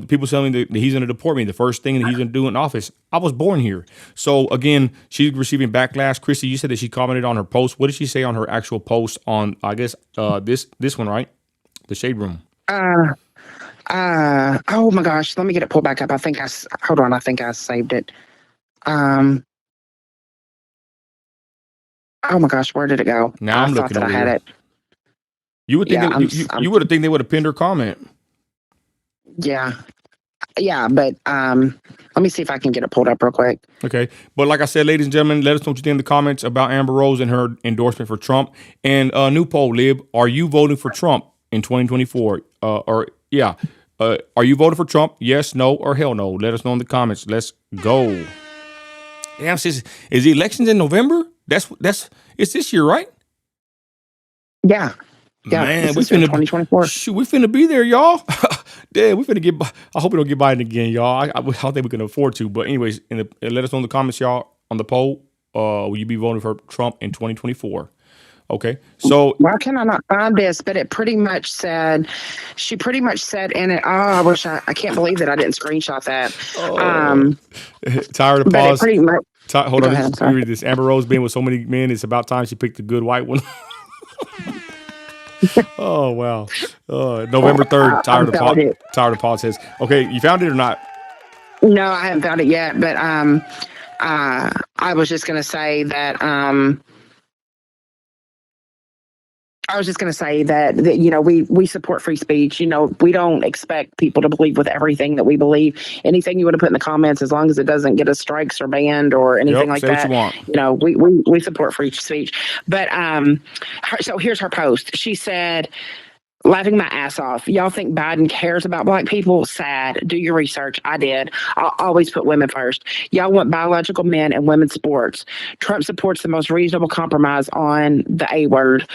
People telling me that he's going to deport me. The first thing that he's going to do in office. I was born here. So again, she's receiving backlash. Christi, you said that she commented on her post. What did she say on her actual post on, I guess, this one, right? The Shade Room. Oh my gosh, let me get it pulled back up. Hold on. I think I saved it. Oh my gosh, where did it go? Now I'm looking I over had here. it. You would think you would have think they would have pinned her comment. Yeah, but let me see if I can get it pulled up real quick. Okay, but like I said, ladies and gentlemen, let us know what you think in the comments about Amber Rose and her endorsement for Trump. And new poll, Lib, are you voting for Trump in 2024? Are you voting for Trump? Yes, no, or hell no? Let us know in the comments. Let's go. Damn, sis, is the elections in November? It's this year, right? Yeah. Man, we finna 2024. Shoot, we finna be there, y'all. Damn, we finna get. I hope we don't get Biden again, y'all. I don't think we can afford to. But anyways, let us know in the comments, y'all, on the poll. Will you be voting for Trump in 2024? Okay, so why can I not find this? But she pretty much said in it. Oh, I can't believe that I didn't screenshot that. Tired of pause. Pretty much. Hold on, let me read this. Amber Rose being with so many men, it's about time she picked a good white one. Oh wow! November 3rd. Tired of pause says. Okay, you found it or not? No, I haven't found it yet. But I was just gonna say that. I was just going to say that we support free speech. We don't expect people to believe with everything that we believe. Anything you want to put in the comments, as long as it doesn't get us strikes or banned or anything like that. What you want. We support free speech. But so here's her post. She said, laughing my ass off. Y'all think Biden cares about black people? Sad. Do your research. I did. I'll always put women first. Y'all want biological men and women's sports. Trump supports the most reasonable compromise on the A word.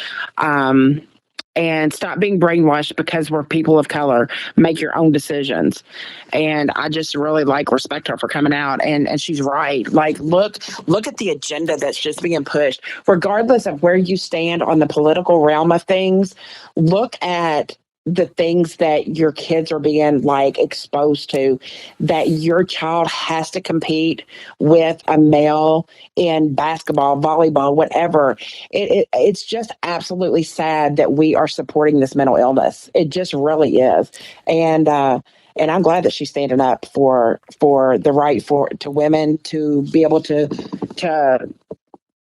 And stop being brainwashed because we're people of color. Make your own decisions. And I just really respect her for coming out. And she's right. Look at the agenda that's just being pushed. Regardless of where you stand on the political realm of things, look at the things that your kids are being exposed to, that your child has to compete with a male in basketball, volleyball, whatever. It's just absolutely sad that we are supporting this mental illness. It just really is. And I'm glad that she's standing up for the right to women to be able to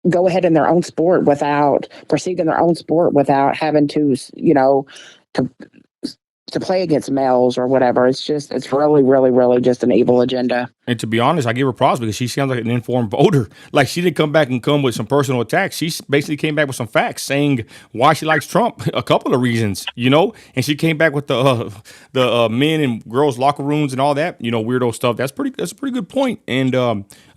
go ahead in their own sport proceed in their own sport without having to play against males or whatever. It's really, really, really just an evil agenda. And to be honest, I give her props because she sounds like an informed voter. Like, she didn't come back and come with some personal attacks. She basically came back with some facts saying why she likes Trump. A couple of reasons, And she came back with the men and girls locker rooms and all that, weirdo stuff. That's a pretty good point. And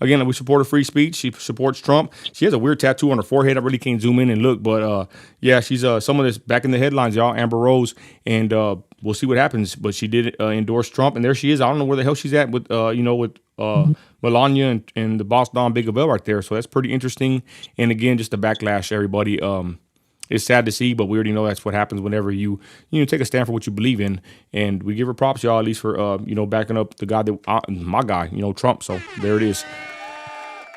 again, we support her free speech. She supports Trump. She has a weird tattoo on her forehead. I really can't zoom in and look, but yeah, she's someone that's back in the headlines, y'all. Amber Rose, and we'll see what happens. But she did endorse Trump, and there she is. I don't know where the hell she's at with Melania and the boss Don Bigabell right there. So that's pretty interesting. And again, just the backlash, everybody. It's sad to see, but we already know that's what happens whenever you take a stand for what you believe in. And we give her props, y'all, at least for backing up the guy my guy, Trump. So there it is.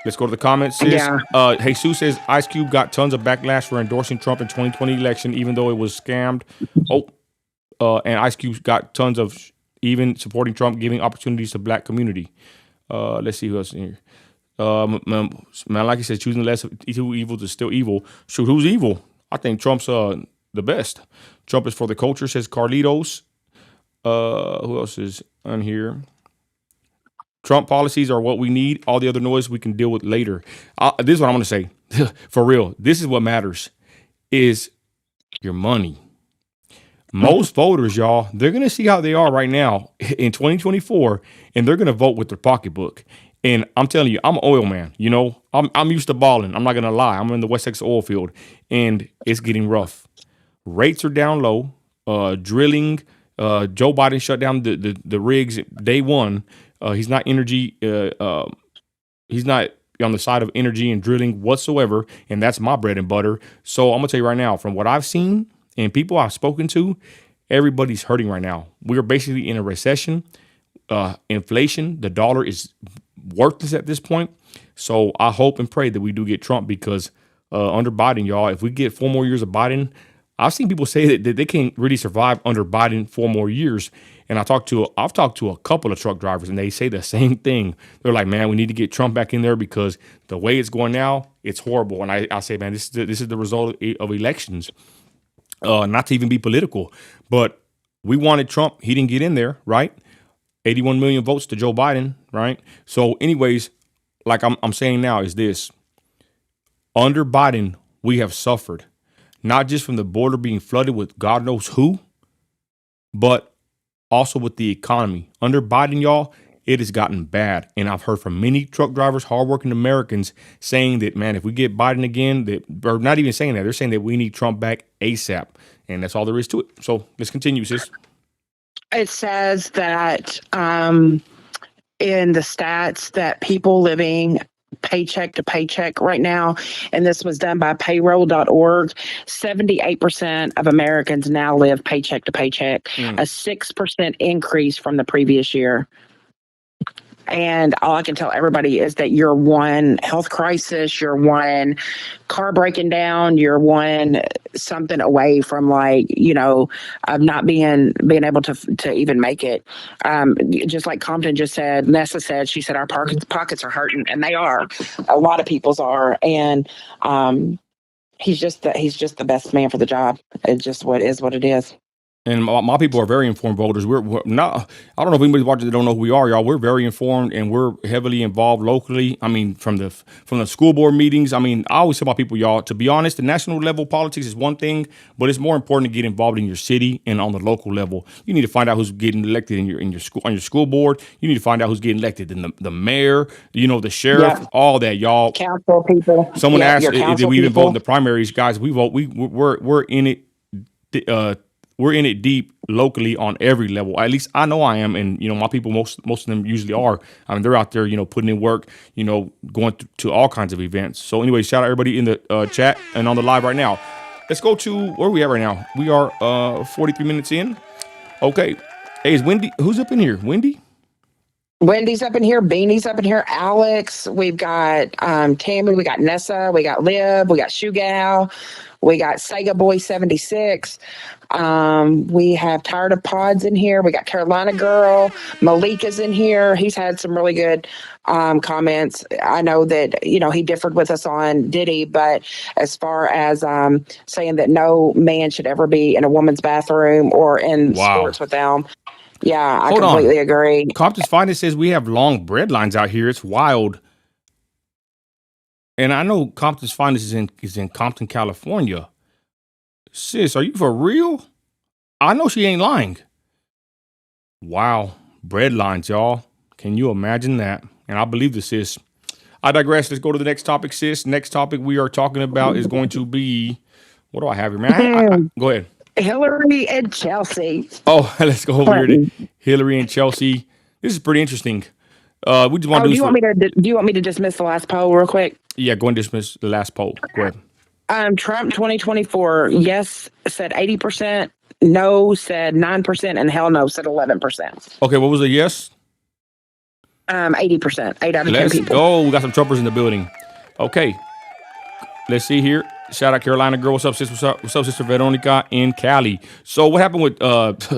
Let's go to the comments. Sis. Yeah. Jesus says Ice Cube got tons of backlash for endorsing Trump in 2020 election, even though it was scammed. And Ice Cube got tons of even supporting Trump, giving opportunities to black community. Let's see who else in here. Man, like he said, choosing less of two evils is still evil. Shoot, who's evil? I think Trump's the best. Trump is for the culture, says Carlitos. Who else is on here? Trump policies are what we need. All the other noise we can deal with later. This is what I'm going to say. For real, this is what matters, is your money. Most voters, y'all, they're going to see how they are right now in 2024, and they're going to vote with their pocketbook. And I'm telling you, I'm an oil man. I'm used to balling. I'm not going to lie. I'm in the West Texas oil field, and it's getting rough. Rates are down low. Drilling. Joe Biden shut down the rigs day one. He's not energy. He's not on the side of energy and drilling whatsoever, and that's my bread and butter. So I'm gonna tell you right now, from what I've seen and people I've spoken to, everybody's hurting right now. We're basically in a recession. Inflation, the dollar is worthless at this point. So I hope and pray that we do get Trump, because under Biden, y'all, if we get 4 more years of Biden, I've seen people say that they can't really survive under Biden 4 more years. And I've talked to a couple of truck drivers, and they say the same thing. They're like, man, we need to get Trump back in there because the way it's going now, it's horrible. And I say, man, this is the result of elections. Not to even be political, but we wanted Trump. He didn't get in there, right? 81 million votes to Joe Biden, right? So anyways, like I'm saying now is this. Under Biden, we have suffered, not just from the border being flooded with God knows who, but also with the economy. Under Biden, y'all, it has gotten bad. And I've heard from many truck drivers, hardworking Americans, saying that, man, if we get Biden again, or not even saying that, they're saying that we need Trump back ASAP. And that's all there is to it. So let's continue, sis. It says that in the stats that people living paycheck to paycheck right now, and this was done by payroll.org, 78% of Americans now live paycheck to paycheck, a 6% increase from the previous year. And all I can tell everybody is that you're one health crisis, you're one car breaking down, you're one something away from of not being able to even make it. Just like Compton just said, Nessa said, she said our pockets are hurting, and they are. A lot of people's are, and he's just the best man for the job. It's just what it is. And my people are very informed voters. We're not. I don't know if anybody's watching that don't know who we are, y'all. We're very informed, and we're heavily involved locally. I mean, from the school board meetings. I mean, I always tell my people, y'all, to be honest, the national level politics is one thing, but it's more important to get involved in your city and on the local level. You need to find out who's getting elected in your school, on your school board. You need to find out who's getting elected in the mayor, the sheriff, all that, y'all. Council people. Someone asked, did we even vote in the primaries? Guys, we vote. We're in it. We're in it deep locally on every level. At least I know I am, and my people, most of them usually are. I mean, they're out there, putting in work, going to all kinds of events. So anyway, shout out everybody in the chat and on the live right now. Let's go to where are we at right now? We are 43 minutes in. Okay, hey, is Wendy? Who's up in here? Wendy? Wendy's up in here. Beanie's up in here. Alex. We've got Tammy. We got Nessa. We got Liv. We got Shoe Gal. We got Sega Boy 76. We have Tired of Pods in here. We got Carolina Girl. Malika's in here. He's had some really good comments. I know that, he differed with us on Diddy, but as far as saying that no man should ever be in a woman's bathroom or in sports with them, Yeah, I Hold on. completely agree. Compton's Finest says we have long bread lines out here. It's wild. And I know Compton's Finest is in Compton, California. Sis, are you for real? I know she ain't lying. Wow. Bread lines, y'all. Can you imagine that? And I believe this, sis. I digress. Let's go to the next topic, sis. Next topic we are talking about is going to be, what do I have here, man? Go ahead. Hillary and Chelsea. Oh, let's go over here to Clinton. Hillary and Chelsea. This is pretty interesting. We just want to Oh, do do this. you want me to dismiss the last poll real quick? Yeah, go and dismiss the last poll. Go ahead. Trump 2024, yes said 80%, no said 9%, and hell no said 11%. Okay, what was the yes? 80%, 8 out of 10 Let's people. go. We got some Trumpers in the building. Okay. Let's see here. Shout out Carolina girl. What's up, sis? What's up, sister Veronica in Cali? So what happened with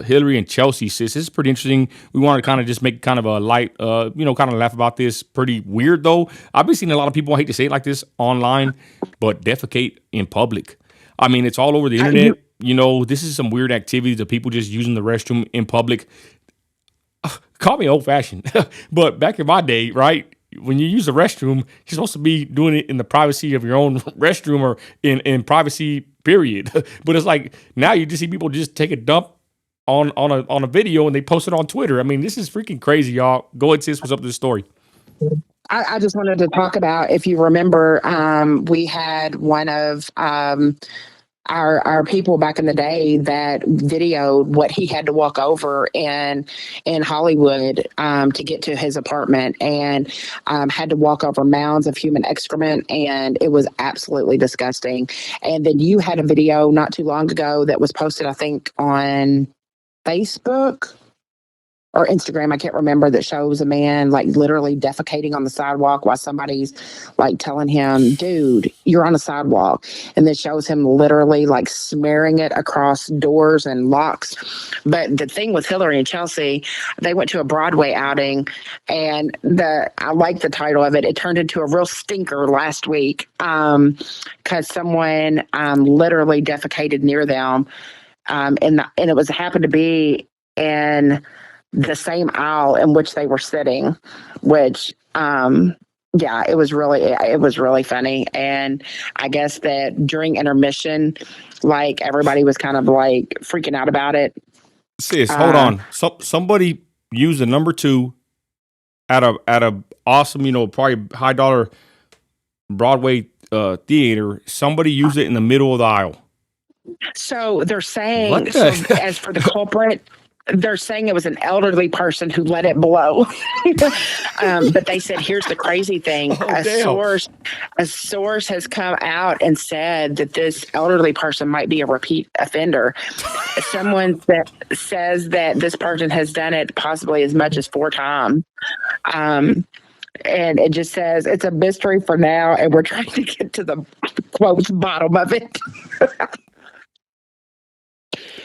Hillary and Chelsea, sis? This is pretty interesting. We wanted to kind of just make kind of a light, kind of laugh about this. Pretty weird, though. I've been seeing a lot of people, I hate to say it like this, online, but defecate in public. I mean, it's all over the internet. This is some weird activities of people just using the restroom in public. Call me old-fashioned, but back in my day, right? When you use the restroom, you're supposed to be doing it in the privacy of your own restroom or in privacy, period. But it's like now you just see people just take a dump on a video and they post it on Twitter. I mean, this is freaking crazy, y'all. Go ahead, sis. What's up with this story? I just wanted to talk about, if you remember, we had one of our people back in the day that videoed what he had to walk over in Hollywood to get to his apartment, and had to walk over mounds of human excrement, and it was absolutely disgusting. And then you had a video not too long ago that was posted, I think, on Facebook or Instagram, I can't remember, that shows a man like literally defecating on the sidewalk while somebody's like telling him, dude, you're on the sidewalk. And then shows him literally like smearing it across doors and locks. But the thing with Hillary and Chelsea, they went to a Broadway outing, and I like the title of it. It turned into a real stinker last week because someone literally defecated near them. And it happened to be in the same aisle in which they were sitting, which it was really funny. And I guess that during intermission, like everybody was kind of like freaking out about it. Sis, hold on. Somebody used the number 2 at a awesome, probably high dollar Broadway theater. Somebody used it in the middle of the aisle. So they're saying, as for the culprit, they're saying it was an elderly person who let it blow. But they said, here's the crazy thing. A source has come out and said that this elderly person might be a repeat offender. Someone that says that this person has done it possibly as much as 4 times. And it just says it's a mystery for now, and we're trying to get to the quote bottom of it.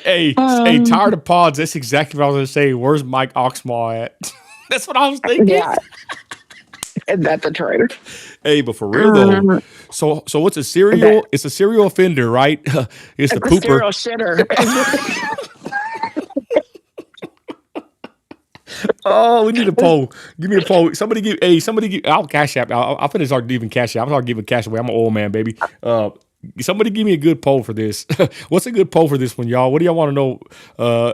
Hey, tired of pods. That's exactly what I was going to say. Where's Mike Oxmaw at? That's what I was thinking. Yeah. And that's the truth. Hey, but for real though. So what's a serial? It's a serial offender, right? It's the pooper. Serial shitter. Oh, we need a poll. Give me a poll. Somebody give. I'll cash app. I'll finish start giving cash app. I'm start giving cash away. I'm an old man, baby. Somebody give me a good poll for this. What's a good poll for this one, y'all? What do y'all want to know?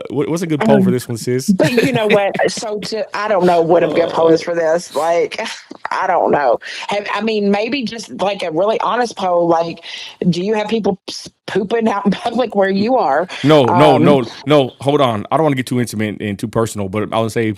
What's a good poll for this one, sis? But you know what? I don't know what a good poll is for this. Like, I don't know. Maybe just like a really honest poll. Like, do you have people pooping out in public where you are? No. Hold on. I don't want to get too intimate and too personal, but I would say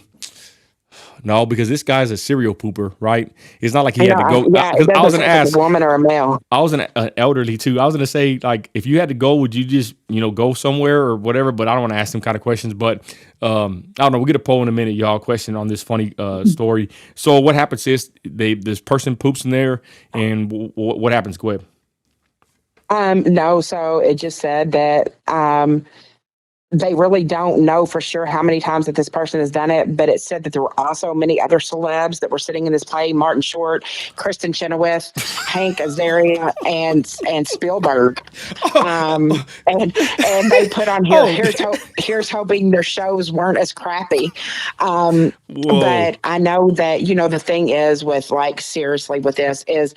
no, because this guy's a serial pooper, right? It's not like he had to go. Yeah, I was going to ask a woman or a male. I was an elderly too. I was going to say, like, if you had to go, would you just, go somewhere or whatever? But I don't want to ask them kind of questions. But I don't know. We'll get a poll in a minute, y'all. Question on this funny story. So what happens is this person poops in there, and what happens? Go ahead. No. So it just said that they really don't know for sure how many times that this person has done it, but it said that there were also many other celebs that were sitting in this play: Martin Short, Kristen Chenoweth, Hank Azaria, and Spielberg. And they put on here, Oh, here's hoping their shows weren't as crappy. whoa. But I know that, the thing is with, like, seriously with this is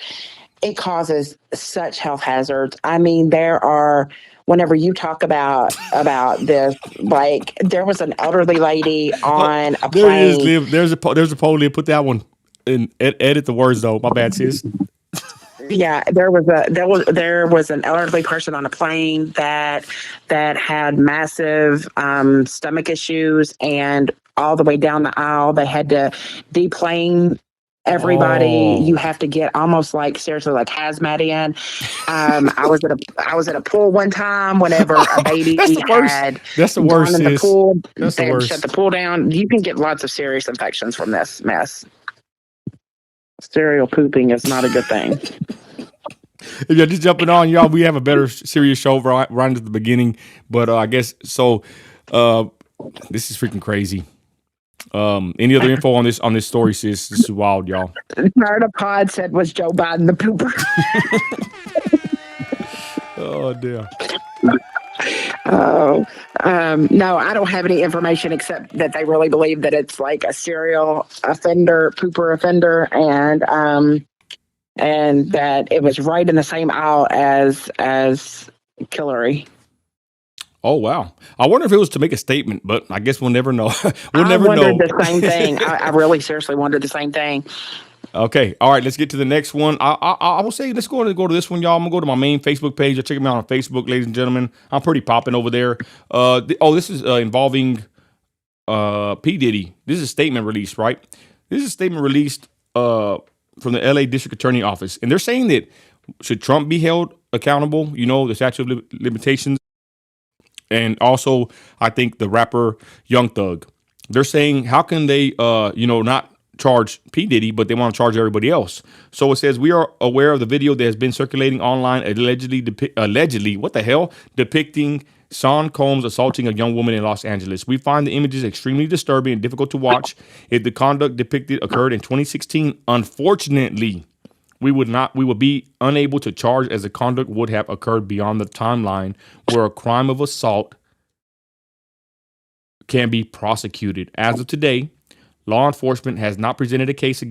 it causes such health hazards. I mean, there are, whenever you talk about this, like, there was an elderly lady on a There it is, plane. Liv. There's a poll, Liv. Put that one and edit the words though. My bad, sis. Yeah, there was an elderly person on a plane that had massive stomach issues, and all the way down the aisle they had to deplane everybody. Oh. You have to get almost like, seriously, like hazmat in. I was at a pool one time whenever a baby That's the worst. had That's the gone worst, in the sis. pool. That's the They had worst. shut the pool down. You can get lots of serious infections from this mess. Serial pooping is not a good thing. If you're just jumping on, y'all, we have a better serious show right at the beginning. But I guess so. This is freaking crazy. Any other info on this story, sis? This is wild, y'all. Nerdapod said, was Joe Biden the pooper? Oh dear. Oh, no, I don't have any information except that they really believe that it's like a serial offender, pooper offender, and that it was right in the same aisle as Hillary. Oh wow. I wonder if it was to make a statement, but I guess we'll never know. We'll never I wondered know. the same thing. I really seriously wondered the same thing. Okay. All right. Let's get to the next one. I will say let's go to this one, y'all. I'm gonna go to my main Facebook page. Check me out on Facebook, ladies and gentlemen. I'm pretty popping over there. This is involving P Diddy. This is a statement released, right? This is a statement released from the LA District Attorney Office, and they're saying that should Trump be held accountable? The statute of limitations, and also I think the rapper Young Thug. They're saying how can they not charge P Diddy, but they want to charge everybody else. So it says we are aware of the video that has been circulating online allegedly what the hell depicting Sean Combs assaulting a young woman in Los Angeles. We find the images extremely disturbing and difficult to watch. If the conduct depicted occurred in 2016, unfortunately, we would be unable to charge as the conduct would have occurred beyond the timeline where a crime of assault can be prosecuted. As of today, law enforcement has not presented a case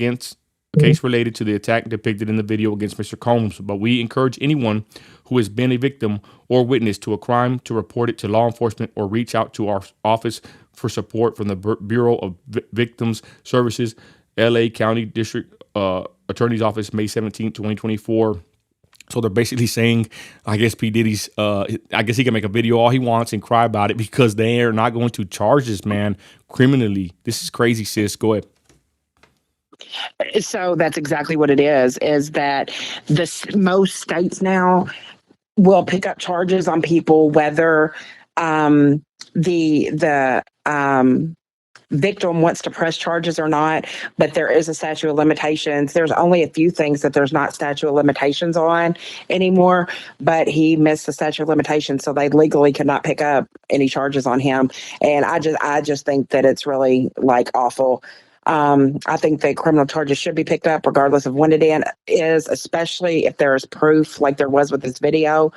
related to the attack depicted in the video against Mr. Combs, but we encourage anyone who has been a victim or witness to a crime to report it to law enforcement or reach out to our office for support from the Bureau of Victims Services, LA County District Attorney's Office, May 17, 2024. So they're basically saying, I guess P. Diddy's, I guess he can make a video all he wants and cry about it because they are not going to charge this man criminally. This is crazy, sis. Go ahead. So that's exactly what it is that most states now will pick up charges on people, whether the victim wants to press charges or not, but there is a statute of limitations. There's only a few things that there's not statute of limitations on anymore, but he missed the statute of limitations, so they legally could not pick up any charges on him. And I just think that it's really like awful. I think that criminal charges should be picked up regardless of when it is, especially if there is proof like there was with this video.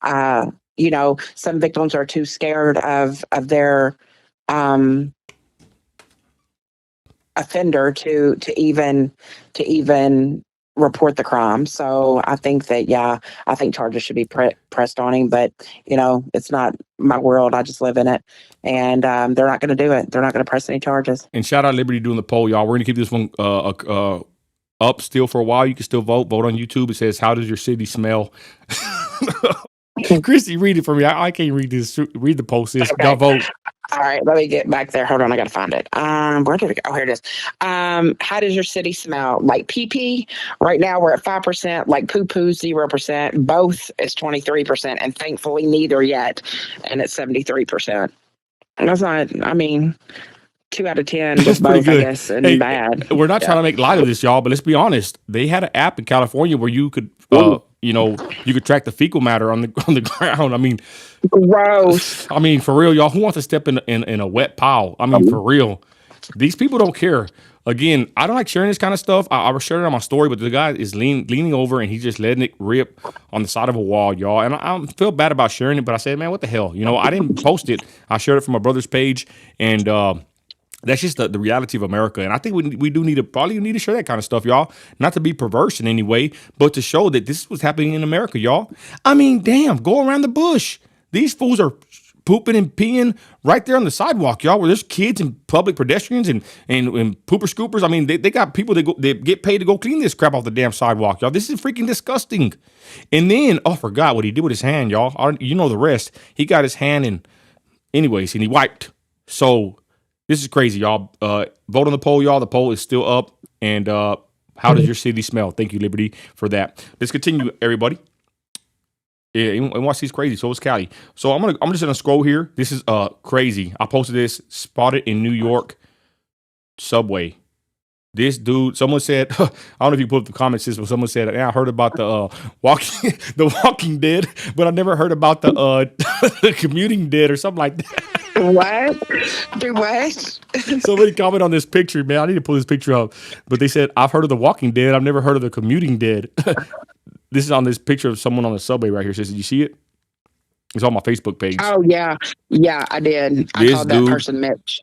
Some victims are too scared of their offender to even report the crime. So I think that, I think charges should be pressed on him, but it's not my world. I just live in it, and they're not going to do it. They're not going to press any charges. And shout out Liberty doing the poll, y'all. We're going to keep this one up still for a while. You can still vote on YouTube. It says, how does your city smell? Christi, read it for me. I can't read this. Read the post. Okay. Y'all vote. All right, let me get back there. Hold on, I gotta find it. Where did it go? Oh, here it is. How does your city smell? Like pee? Right now we're at 5%. Like poo-poo, 0%. Both is 23%, and thankfully neither yet, and it's 73%. That's not. I mean, 2 out of 10 was both, good. I guess, and bad. We're not trying to make light of this, y'all, but let's be honest. They had an app in California where you could you know, you could track the fecal matter on the ground. I mean, Gross. I mean, for real, y'all. Who wants to step in a wet pile? I mean, for real. These people don't care. Again, I don't like sharing this kind of stuff. I was sharing it on my story, but the guy is leaning over and he's just letting it rip on the side of a wall, y'all. And I feel bad about sharing it, but I said, man, what the hell? You know, I didn't post it. I shared it from my brother's page, and that's just the reality of America. And I think we do need to share that kind of stuff, y'all. Not to be perverse in any way, but to show that this is what's happening in America, y'all. I mean, damn, go around the bush. These fools are pooping and peeing right there on the sidewalk, y'all, where there's kids and public pedestrians and pooper scoopers. I mean, they got people they get paid to go clean this crap off the damn sidewalk, y'all. This is freaking disgusting. And then, I forgot what he did with his hand, y'all. You know the rest. He got his hand and he wiped. So this is crazy, y'all. Vote on the poll, y'all. The poll is still up. And how does your city smell? Thank you, Liberty, for that. Let's continue, everybody. Yeah, NYC is crazy. So is Cali. So I'm just gonna scroll here. This is crazy. I posted this. Spotted in New York subway. This dude. Someone said. I don't know if you put up the comments, but someone said, "Yeah, I heard about the Walking Dead, but I never heard about the the Commuting Dead or something like that." What? Do what? Somebody comment on this picture, man. I need to pull this picture up. But they said, "I've heard of the Walking Dead. I've never heard of the Commuting Dead." This is on this picture of someone on the subway right here. Says, did you see it? It's on my Facebook page. Oh, yeah. Yeah, I did. I called that person Mitch.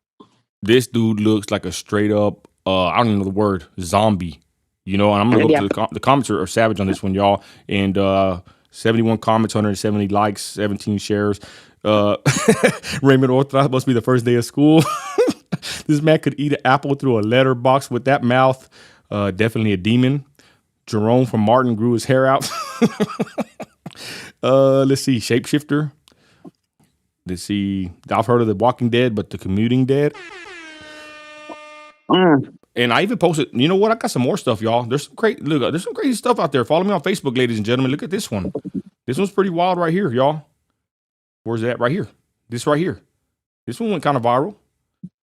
This dude looks like a straight up, I don't even know the word, zombie. You know, and I'm going to go to the comments are savage on this one, y'all. And 71 comments, 170 likes, 17 shares. Raymond Orthodox must be the first day of school. This man could eat an apple through a letterbox with that mouth. Definitely a demon. Jerome from Martin grew his hair out. Let's see. Shapeshifter. Let's see. I've heard of the Walking Dead, but the Commuting Dead. And I even posted, you know what? I got some more stuff, y'all. There's some crazy stuff out there. Follow me on Facebook, ladies and gentlemen. Look at this one. This one's pretty wild right here, y'all. Where's that? Right here. This right here. This one went kind of viral.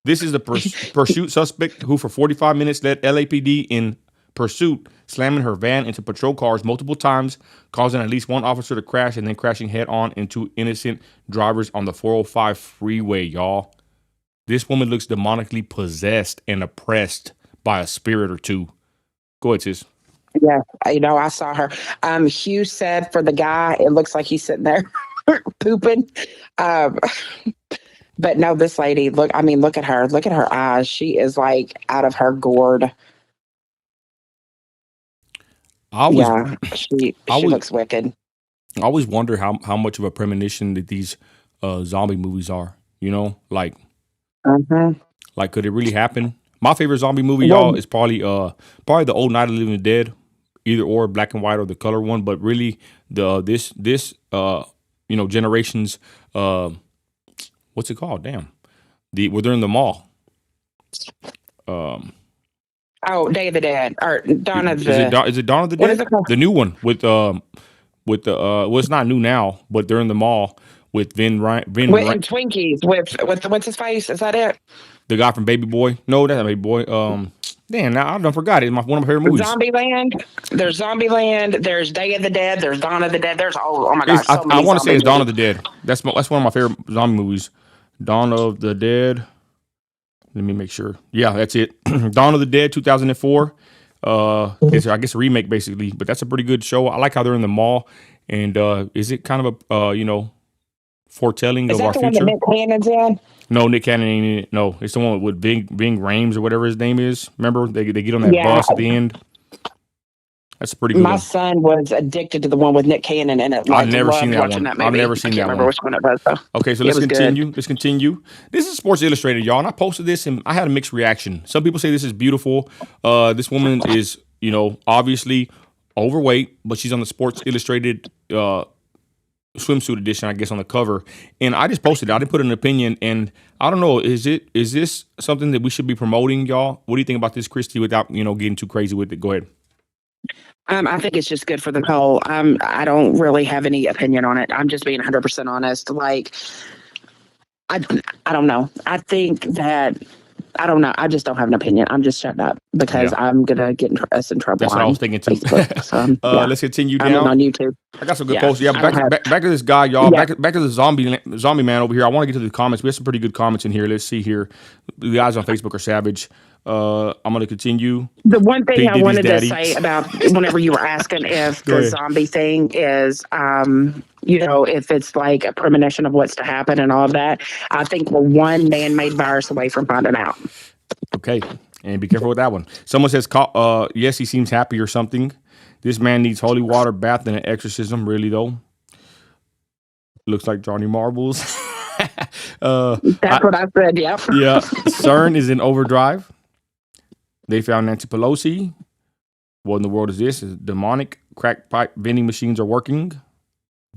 This is the pursuit suspect who for 45 minutes led LAPD in pursuit, slamming her van into patrol cars multiple times, causing at least one officer to crash and then crashing head on into innocent drivers on the 405 freeway, y'all. This woman looks demonically possessed and oppressed by a spirit or two. Go ahead, sis. Yeah, I saw her. Hugh said for the guy, it looks like he's sitting there pooping. But no, this lady, look at her. Look at her eyes. She is like out of her gourd. She looks wicked. I always wonder how much of a premonition that these zombie movies are. You know, like, like could it really happen? My favorite zombie movie, y'all, is probably the old Night of the Living Dead, either or black and white or the color one. But really, this generation's what's it called? Damn, where they're in the mall. Day of the Dead or Dawn of the. Is it Dawn of the Dead? What is it called? The new one with the well, it's not new now, but they're in the mall with Vin Twinkies with what's his face? Is that it? The guy from Baby Boy? No, that's not Baby Boy. Damn, now I don't forgot. It's one of my favorite movies. Zombieland. There's Zombieland. There's Day of the Dead. There's Dawn of the Dead. There's oh my gosh. I want to say it's Dawn of the Dead. That's one of my favorite zombie movies. Dawn of the Dead. Let me make sure. Yeah, that's it. Dawn of the Dead, 2004. It's I guess a remake basically, but that's a pretty good show. I like how they're in the mall, and is it kind of a foretelling of our future? Is that the one that Nick Cannon's in? No, Nick Cannon ain't in it. No, it's the one with Bing Rames or whatever his name is. Remember they get on that bus at the end. That's a pretty good. My son was addicted to the one with Nick Cannon in it. I've never seen that one. I've never seen that one. I can't remember which one it was though. Okay, so let's continue. Let's continue. This is Sports Illustrated, y'all, and I posted this and I had a mixed reaction. Some people say this is beautiful. This woman is, obviously overweight, but she's on the Sports Illustrated swimsuit edition, I guess, on the cover. And I just posted it. I didn't put an opinion, and I don't know. Is this something that we should be promoting, y'all? What do you think about this, Christi? Without getting too crazy with it, go ahead. I think it's just good for the poll. I don't really have any opinion on it. I'm just being 100% honest. Like, I don't know. I think that I don't know. I just don't have an opinion. I'm just shutting up because I'm gonna get us in trouble. That's what I was thinking too. Facebook, so, Let's continue I'm down on YouTube. I got some good posts. Yeah, back to this guy, y'all. Back to the zombie man over here. I want to get to the comments. We have some pretty good comments in here. Let's see here. The guys on Facebook are savage. I'm going to continue. The one thing I wanted daddy. to say about whenever you were asking if the zombie thing is, if it's like a premonition of what's to happen and all of that, I think we're one man-made virus away from finding out. Okay, and be careful with that one. Someone says, yes, he seems happy or something. This man needs holy water, bath, and an exorcism. Really, though? Looks like Johnny Marbles. That's what I said, yeah. Yeah. CERN is in overdrive. They found Nancy Pelosi. What in the world is this? Is demonic crack pipe vending machines are working.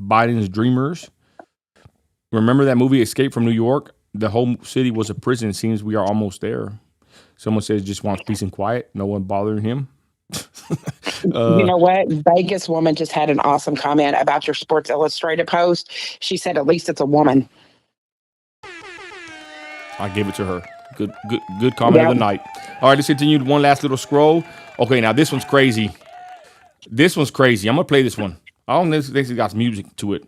Biden's dreamers. Remember that movie Escape from New York? The whole city was a prison. It seems we are almost there. Someone says just wants peace and quiet. No one bothering him. You know what? Vegas woman just had an awesome comment about your Sports Illustrated post. She said, at least it's a woman. I gave it to her. Good comment of the night. All right, let's continue. One last little scroll. Okay, now this one's crazy. I'm gonna play this one. I don't think it's got music to it.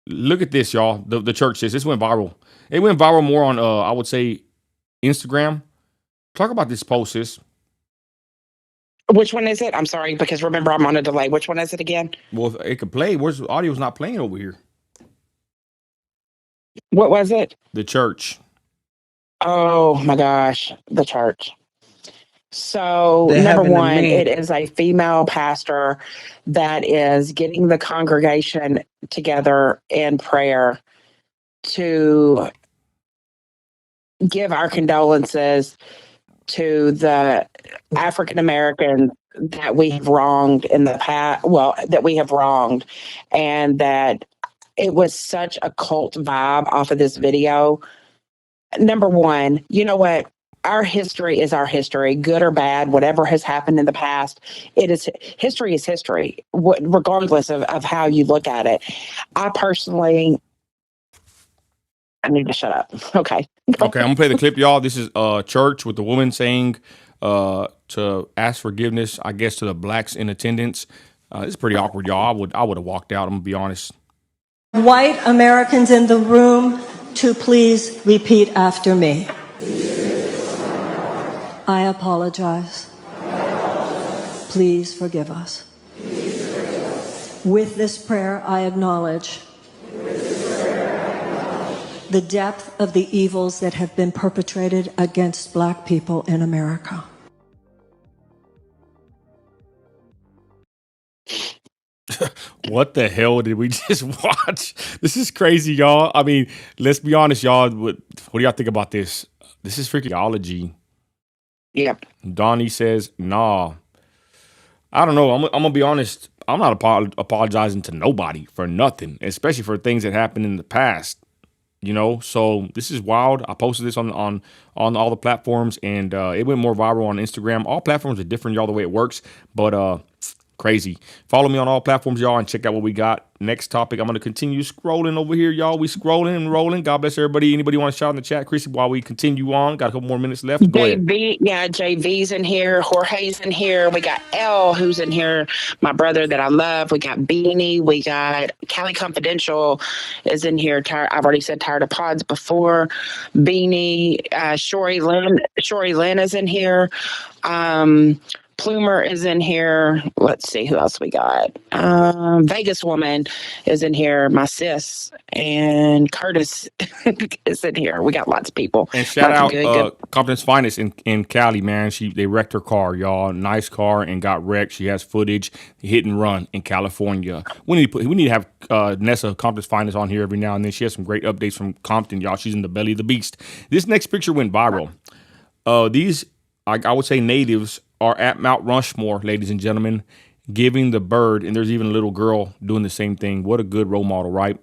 Look at this, y'all. The church says this went viral. It went viral more on I would say Instagram. Talk about this post, sis. Which one is it? I'm sorry, because remember I'm on a delay. Which one is it again? Well, it could play. Where's the audio's not playing over here? What was it? The church. Oh my gosh, the church. So number one, it is a female pastor that is getting the congregation together in prayer to give our condolences to the African Americans that we have wronged in the past. Well, that we have wronged, and that it was such a cult vibe off of this video. Number one, you know what? Our history is our history, good or bad, whatever has happened in the past. History is history, regardless of how you look at it. I need to shut up. Okay. Okay, I'm gonna play the clip, y'all. This is church with the woman saying to ask forgiveness, I guess, to the blacks in attendance. It's pretty awkward, y'all. I would have walked out. I'm gonna be honest. White Americans in the room to please repeat after me. I apologize. Please forgive us. With this prayer, I acknowledge the depth of the evils that have been perpetrated against Black people in America. What the hell did we just watch? This is crazy, y'all. I mean, let's be honest, y'all. What do y'all think about this? This is freaking theology. Yep. Donnie says, nah. I don't know. I'm gonna be honest. I'm not apologizing to nobody for nothing, especially for things that happened in the past. You know, so this is wild. I posted this on all the platforms, and it went more viral on Instagram. All platforms are different, y'all, the way it works, but crazy. Follow me on all platforms, y'all, and check out what we got. Next topic, I'm going to continue scrolling over here, y'all. We scrolling and rolling. God bless everybody. Anybody want to shout in the chat, Christi, while we continue on? Got a couple more minutes left. Go ahead. JV's in here. Jorge's in here. We got L, who's in here. My brother that I love. We got Beanie. We got Cali Confidential is in here. I've already said tired of pods before. Beanie. Shori Lynn is in here. Plumer is in here. Let's see who else we got. Vegas woman is in here. My sis and Curtis is in here. We got lots of people. And shout out Compton's Finest in Cali, man. They wrecked her car, y'all. Nice car and got wrecked. She has footage, hit and run in California. We need to have Nessa Compton's Finest on here every now and then. She has some great updates from Compton, y'all. She's in the belly of the beast. This next picture went viral. These, I would say, natives are at Mount Rushmore, ladies and gentlemen, giving the bird, and there's even a little girl doing the same thing. What a good role model, right?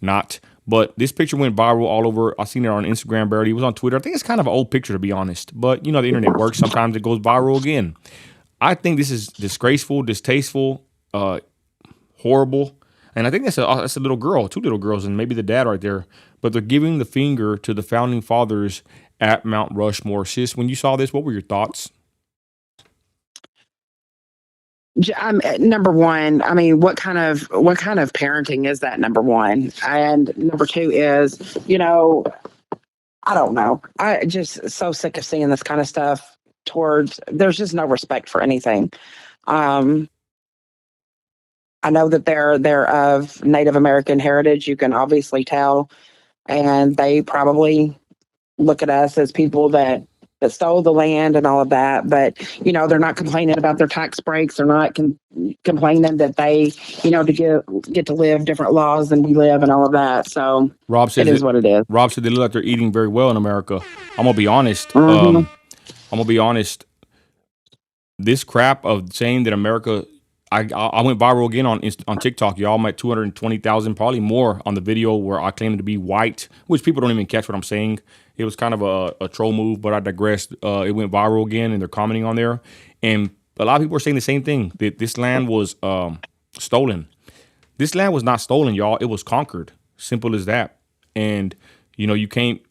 Not. But this picture went viral all over. I seen it on Instagram, barely. It was on Twitter. I think it's kind of an old picture, to be honest. But, you know, the internet works. Sometimes it goes viral again. I think this is disgraceful, distasteful, horrible. And I think that's a little girl, two little girls, and maybe the dad right there. but they're giving the finger to the founding fathers at Mount Rushmore. Sis, when you saw this, what were your thoughts? Number one, I mean, what kind of parenting is that? Number one, and number two is, I don't know. I just so sick of seeing this kind of stuff. There's just no respect for anything. I know that they're of Native American heritage. You can obviously tell, and they probably look at us as people that stole the land and all of that. But they're not complaining about their tax breaks. They're not complaining that they, to get to live different laws than we live and all of that. So Rob says it is what it is. Rob said they look like they're eating very well in America. I'm gonna be honest. Mhm. I'm gonna be honest. This crap of saying that America, I went viral again on TikTok. Y'all, I'm at 220,000, probably more, on the video where I claim to be white, which people don't even catch what I'm saying. It was kind of a troll move, but I digressed. It went viral again, and they're commenting on there. And a lot of people are saying the same thing, that this land was stolen. This land was not stolen, y'all. It was conquered. Simple as that. And, you can't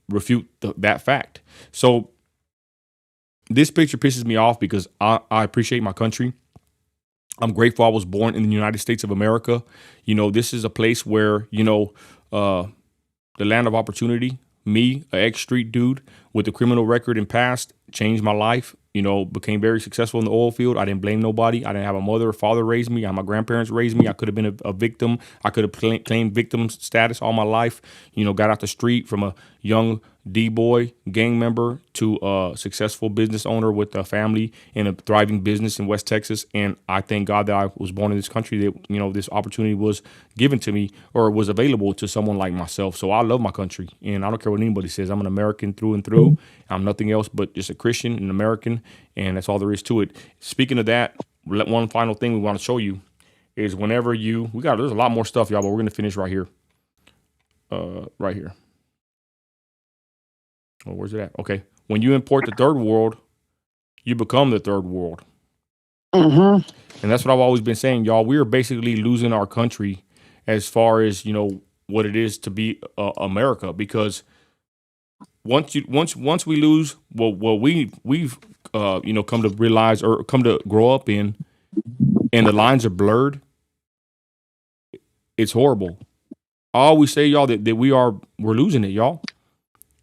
refute that fact. So this picture pisses me off because I appreciate my country. I'm grateful I was born in the United States of America. This is a place where, the land of opportunity. Me, an ex-street dude with a criminal record and past, changed my life. Became very successful in the oil field. I didn't blame nobody. I didn't have a mother or father raise me. My grandparents raised me. I could have been a victim. I could have claimed victim status all my life. Got out the street from a young D-boy gang member to a successful business owner with a family and a thriving business in West Texas. And I thank God that I was born in this country, that, this opportunity was given to me or was available to someone like myself. So I love my country, and I don't care what anybody says. I'm an American through and through. I'm nothing else but just a Christian, an American, and that's all there is to it. Speaking of that, one final thing we want to show you is whenever there's a lot more stuff, y'all, but we're going to finish right here. Right here. Oh, where's it at? Okay. When you import the third world, you become the third world. Mm-hmm. And that's what I've always been saying, y'all. We are basically losing our country as far as, what it is to be America, because once we lose what we've come to realize or come to grow up in, and the lines are blurred, it's horrible. I always say, y'all, that we're losing it, y'all.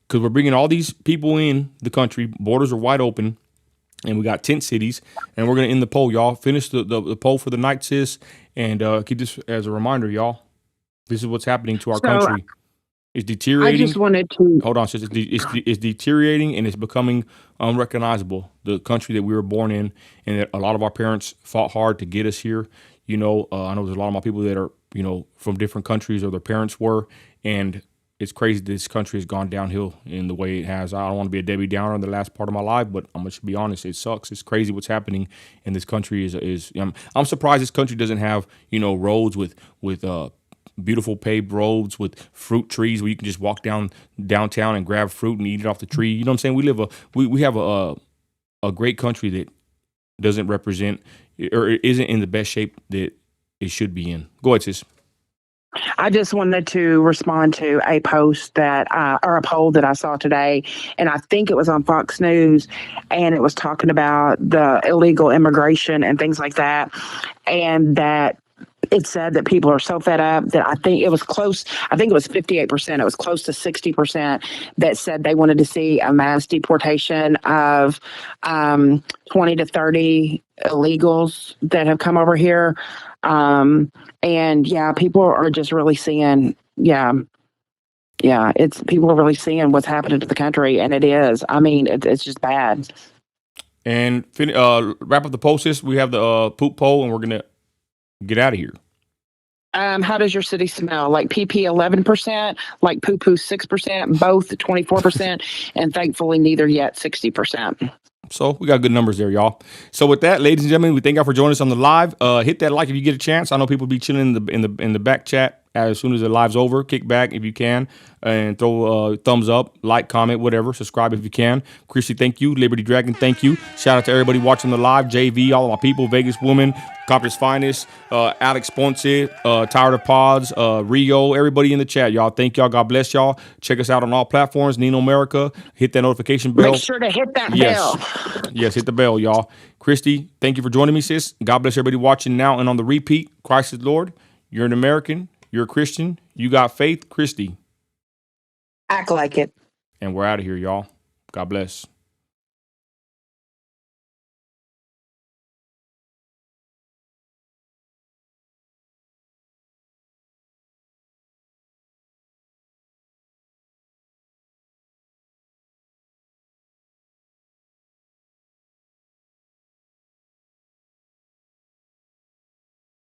Because we're bringing all these people in the country, borders are wide open, and we got tent cities, and we're going to end the poll, y'all. Finish the poll for the night, sis, and keep this as a reminder, y'all. This is what's happening to our country. It's deteriorating. I just wanted to... Hold on, sis. It's deteriorating, and it's becoming unrecognizable, the country that we were born in, and that a lot of our parents fought hard to get us here. I know there's a lot of my people that are, from different countries, or their parents were, and it's crazy this country has gone downhill in the way it has. I don't want to be a Debbie Downer in the last part of my life, but I'm going to be honest. It sucks. It's crazy what's happening in this country. I'm surprised this country doesn't have, roads with beautiful paved roads with fruit trees where you can just walk downtown and grab fruit and eat it off the tree. You know what I'm saying? We have a great country that doesn't represent or isn't in the best shape that it should be in. Go ahead, sis. I just wanted to respond to a post or a poll that I saw today, and I think it was on Fox News, and it was talking about the illegal immigration and things like that, and that it said that people are so fed up that I think it was close. I think it was 58%. It was close to 60% that said they wanted to see a mass deportation of 20 to 30 illegals that have come over here. And yeah, people are just really seeing, people are really seeing what's happening to the country, and it is. I mean, it's just bad. And wrap up the poll, sis. We have the poop poll, and we're gonna get out of here. How does your city smell? Like PP 11%, like poo poo 6%, both 24%, and thankfully neither yet 60%. So we got good numbers there, y'all. So with that, ladies and gentlemen, we thank y'all for joining us on the live. Hit that like if you get a chance. I know people be chilling in the back chat, as soon as the live's over. Kick back if you can and throw a thumbs up, like, comment, whatever. Subscribe if you can. Christi, thank you. Liberty Dragon, thank you. Shout out to everybody watching the live. JV, all of my people, Vegas Woman, Compton's Finest, Alex Ponce, Tired of Pods, Rio, everybody in the chat, y'all. Thank y'all. God bless y'all. Check us out on all platforms. Nino America. Hit that notification bell. Make sure to hit that Yes. bell. Yes, hit the bell, y'all. Christi, thank you for joining me, sis. God bless everybody watching now and on the repeat. Christ is Lord. You're an American. You're a Christian. You got faith. Christi. Act like it. And we're out of here, y'all. God bless.